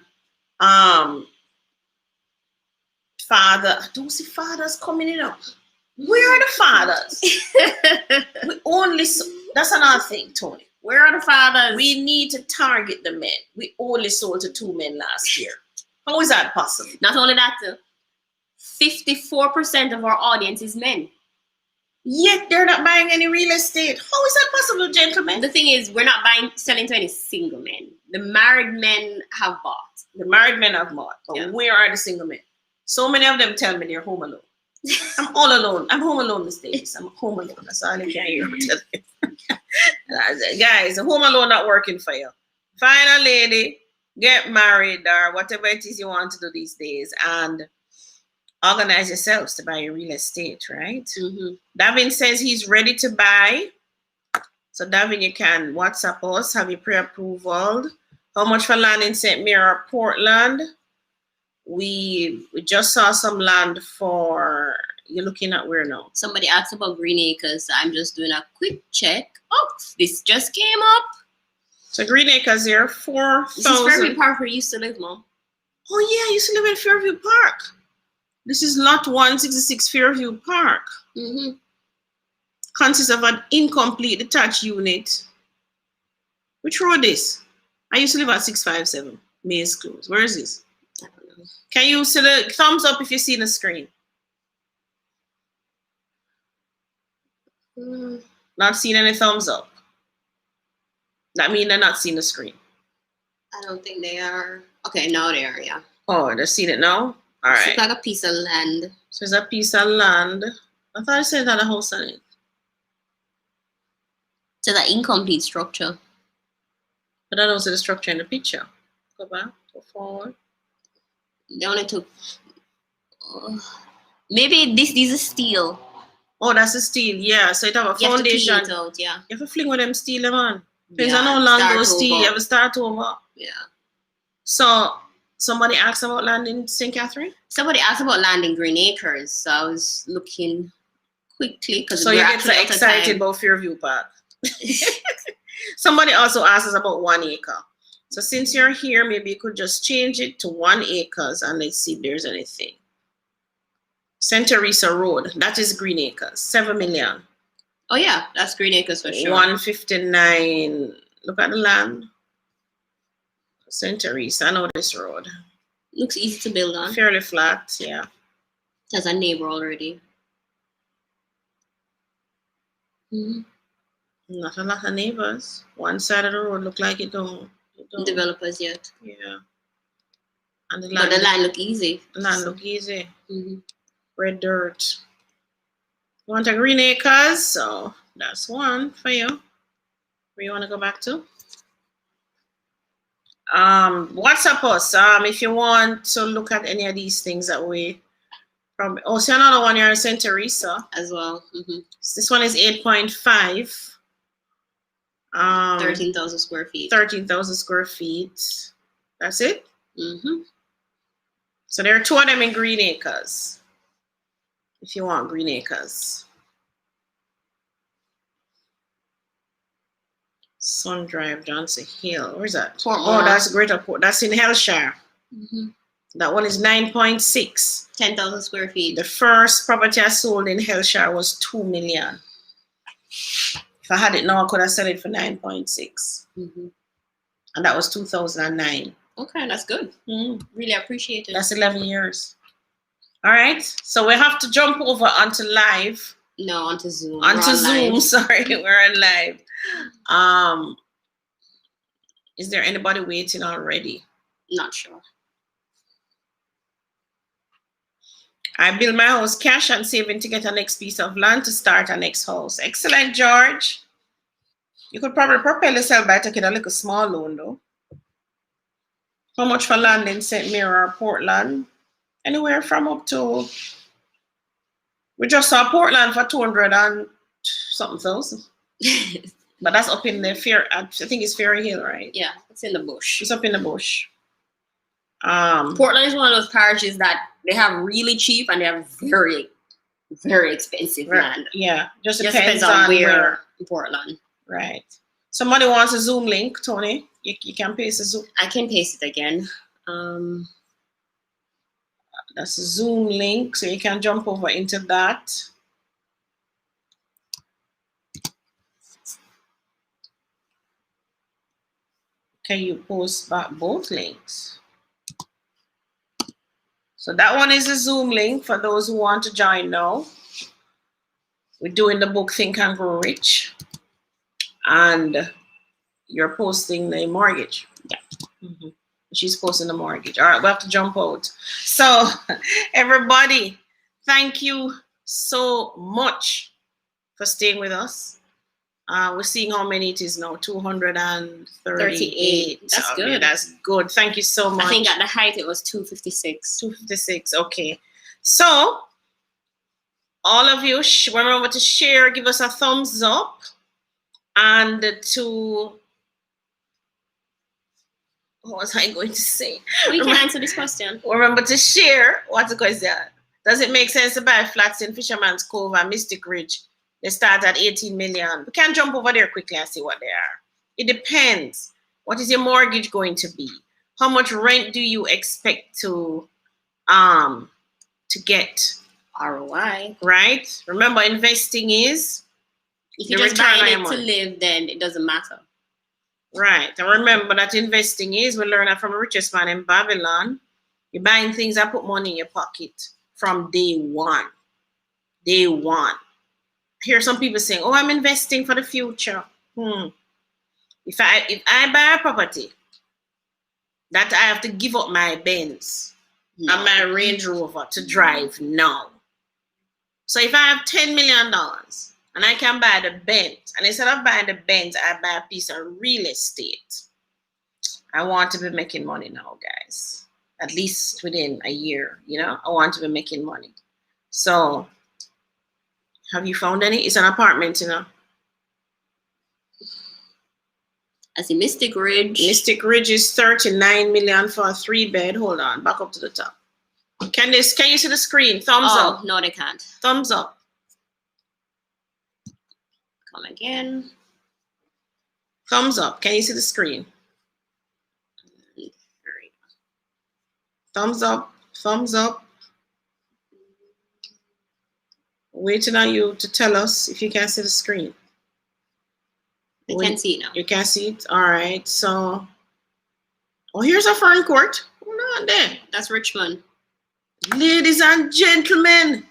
father. I don't see fathers coming in. Where are the fathers? That's another thing, Tony. Where are the fathers? We need to target the men. We only sold to 2 men last year. How is that possible? Not only that, 54% of our audience is men. Yet they're not buying any real estate. How is that possible, gentlemen? The thing is, we're not selling to any single men. The married men have bought. The married men have bought. But yeah. Where are the single men? So many of them tell me they're home alone. I'm all alone. I'm home alone these days. I'm home alone. That's all I can hear. Guys, home alone not working for you. Find a lady, get married, or whatever it is you want to do these days, and organize yourselves to buy your real estate, right? Mm-hmm. Davin says he's ready to buy. So Davin, you can WhatsApp us, have your pre-approval. How much for land in St. Mary or Portland? We just saw some land for, you're looking at where now? Somebody asked about Green Acres. I'm just doing a quick check. Oh, this just came up. So Green Acres here, 4,000. This is Fairview Park where you used to live, Mom. Oh yeah, I used to live in Fairview Park. This is lot 166 Fairview Park. Mm-hmm. Consists of an incomplete detached unit. Which road is? I used to live at 657 Maze Close. Where is this? I don't know. Can you see the thumbs up if you see the screen? Not seeing any thumbs up. That means they're not seeing the screen. I don't think they are. Okay, now they are, yeah. Oh, they're seeing it now? All right. It's like a piece of land. So it's a piece of land. I thought I said that a house on it. It's an incomplete structure. But I don't see the structure in the picture. Go back, go forward. They only took... maybe this is steel. Oh, that's a steel, yeah. So it have a foundation. You have to clean it out, yeah. You have to fling with them steel, man. Depends Yeah, on how long start those steel. over. You have to start over. Yeah. So somebody asked about land in St. Catherine? Somebody asked about land in Green Acres, so I was looking quickly because so you get so excited about Fairview Park. Somebody also asked us about 1 acre. So since you're here, maybe you could just change it to 1 acres and let's see if there's anything. St. Teresa Road, that is Green Acres, 7 million. Oh yeah, that's Green Acres for sure. 159. Look at the land. St. Teresa, I know this road. Looks easy to build on. Fairly flat, yeah. Has a neighbor already. Mm-hmm. Not a lot of neighbors. One side of the road look like it don't developers yet. Yeah. And but the land look easy. The land look easy. Mm-hmm. Red dirt. You want a Green Acres? So that's one for you. Where you want to go back to? WhatsApp us if you want to look at any of these things that we probably. Oh, see another one here in St. Teresa as well. Mm-hmm. This one is 8.5. 13,000 square feet. 13,000 square feet. That's it. Mm-hmm. So there are 2 of them in Green Acres. If you want Green Acres. Sun Drive, Johnson Hill. Where's that? Portmore. Oh, that's Greater Port. That's in Hellshire. Mm-hmm. That one is 9.6. 10,000 square feet. The first property I sold in Hellshire was 2 million. If I had it now, I could have sold it for 9.6. Mm-hmm. And that was 2009. Okay, that's good. Mm-hmm. Really appreciate it. That's 11 years. All right. So we have to jump over onto live. No, onto Zoom. Onto Zoom, sorry. We're on live. Is there anybody waiting already? Not sure. I build my house cash and saving to get a next piece of land to start a next house. Excellent, George. You could probably propel yourself by taking a little small loan, though. How much for land in St. Mary or Portland? Anywhere from up to. We just saw Portland for 200 and something thousand. But that's up in the I think it's Ferry Hill, right? Yeah, it's in the bush. It's up in the bush. Portland is one of those parishes that they have really cheap and they have very, very expensive land. Yeah, just depends on where in Portland. Right. Somebody wants a Zoom link, Tony. You can paste a Zoom. I can paste it again. That's a Zoom link, so you can jump over into that. Can you post back both links? So that one is a Zoom link for those who want to join now. We're doing the book Think and Grow Rich. And you're posting the mortgage. Yeah. Mm-hmm. She's posting the mortgage. All right, we have to jump out. So everybody, thank you so much for staying with us. We're seeing how many it is now, 238. That's good. Yeah, that's good. Thank you so much. I think at the height it was 256. 256, okay. So all of you, remember to share, give us a thumbs up, and to, what was I going to say? We can answer this question. Remember to share. What's the question? Does it make sense to buy flats in Fisherman's Cove and Mystic Ridge? They start at 18 million. We can jump over there quickly and see what they are. It depends. What is your mortgage going to be? How much rent do you expect to get? ROI. Right? Remember, investing is if you're just buying it to live, then it doesn't matter. Right. And remember that investing is, we learned that from the richest man in Babylon. You're buying things that put money in your pocket from day one. Day one. I hear some people saying, oh, I'm investing for the future. If I buy a property that I have to give up my Benz and my Range Rover to drive now. So if I have $10 million and I can buy the Benz, and instead of buying the Benz, I buy a piece of real estate, I want to be making money now, guys. At least within a year, I want to be making money. So have you found any? It's an apartment, I see Mystic Ridge. Mystic Ridge is 39 million for a 3-bed. Hold on, back up to the top. Can you see the screen? Thumbs up. No, they can't. Thumbs up. Come again. Thumbs up. Can you see the screen? Thumbs up. Thumbs up. Waiting on you to tell us if you can see the screen. I can see it now. You can see it? All right. So, here's a Fern Court. Hold on there. That's Richmond. Ladies and gentlemen,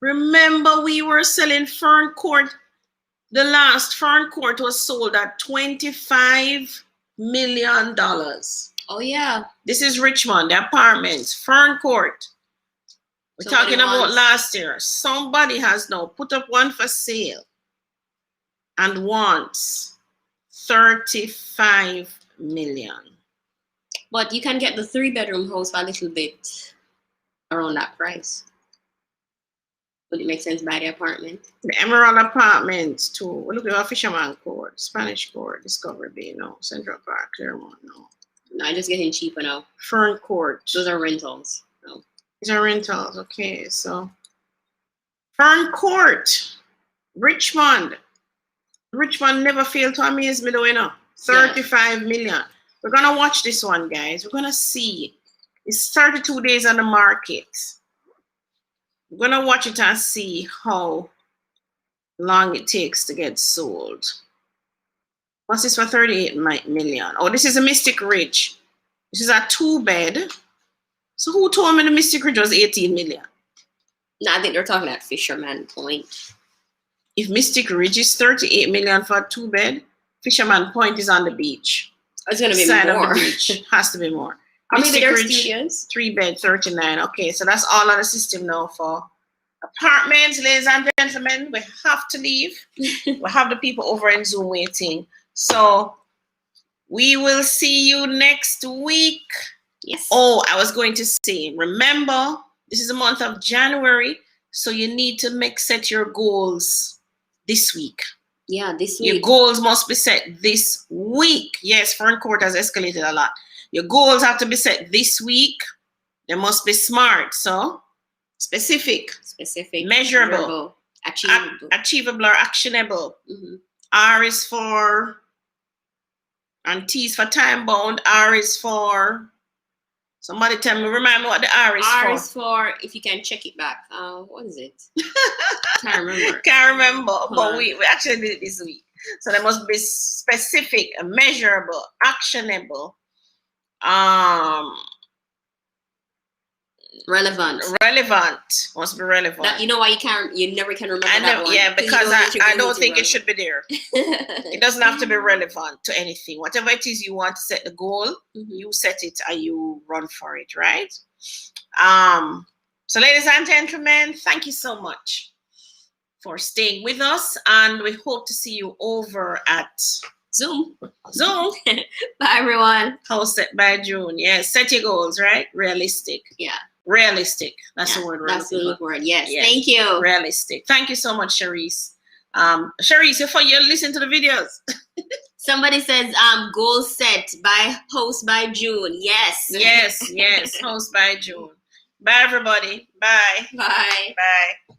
remember we were selling Fern Court. The last Fern Court was sold at $25 million. Oh, yeah. This is Richmond, the apartments, Fern Court. We're talking about last year. Somebody has now put up one for sale and wants 35 million. But you can get the 3-bedroom house for a little bit around that price. Would it make sense to buy the apartment? The Emerald Apartments too. We look at Fisherman Court, Spanish Court, Discovery Bay, no. Central Park, Claremont, no. No, I'm just getting cheaper now. Fern Court. Those are rentals. No. These are rentals. Okay, so Fern Court, Richmond. Richmond never failed to amaze me though, you know. 35 million. We're gonna watch this one, guys. We're gonna see. It's 32 days on the market. We're gonna watch it and see how long it takes to get sold. What's this for 38 million? Oh, this is a Mystic Ridge. This is a 2-bed. So who told me the Mystic Ridge was 18 million? No, I think they're talking at Fisherman Point. If Mystic Ridge is 38 million for a 2-bed, Fisherman Point is on the beach. It's gonna be Side more. of the beach. Has to be more. How many Mystic their Ridge, studios? 3-bed, 39. Okay, so that's all on the system now for apartments, ladies and gentlemen. We have to leave. We have the people over in Zoom waiting. So we will see you next week. Yes. Oh, I was going to say, remember, this is the month of January, so you need to set your goals this week. Yeah, this week. Your goals must be set this week. Yes, Fern Court has escalated a lot. Your goals have to be set this week. They must be smart. So, specific, measurable, achievable or actionable. Mm-hmm. R is for, and T is for time bound. R is for, somebody remind me what the R is for. R is for if you can check it back. What is it? Can't remember. Can't remember, but we actually did it this week. So they must be specific, measurable, actionable, relevant must be relevant. That, you know why you never can remember that one? Yeah, because I don't think it should be there. It doesn't have to be relevant to anything. Whatever it is you want to set the goal, you set it and you run for it, right? So ladies and gentlemen, thank you so much for staying with us, and we hope to see you over at Zoom. Bye everyone. Hosted by June. Yes, set your goals, right? Realistic. Yeah. Realistic. That's the word. That's the word. Yes. Yes. Thank you. Realistic. Thank you so much, Charisse. Charisse, you listen to the videos. Somebody says goal set by host by June. Yes. Yes. Host by June. Bye everybody. Bye. Bye. Bye.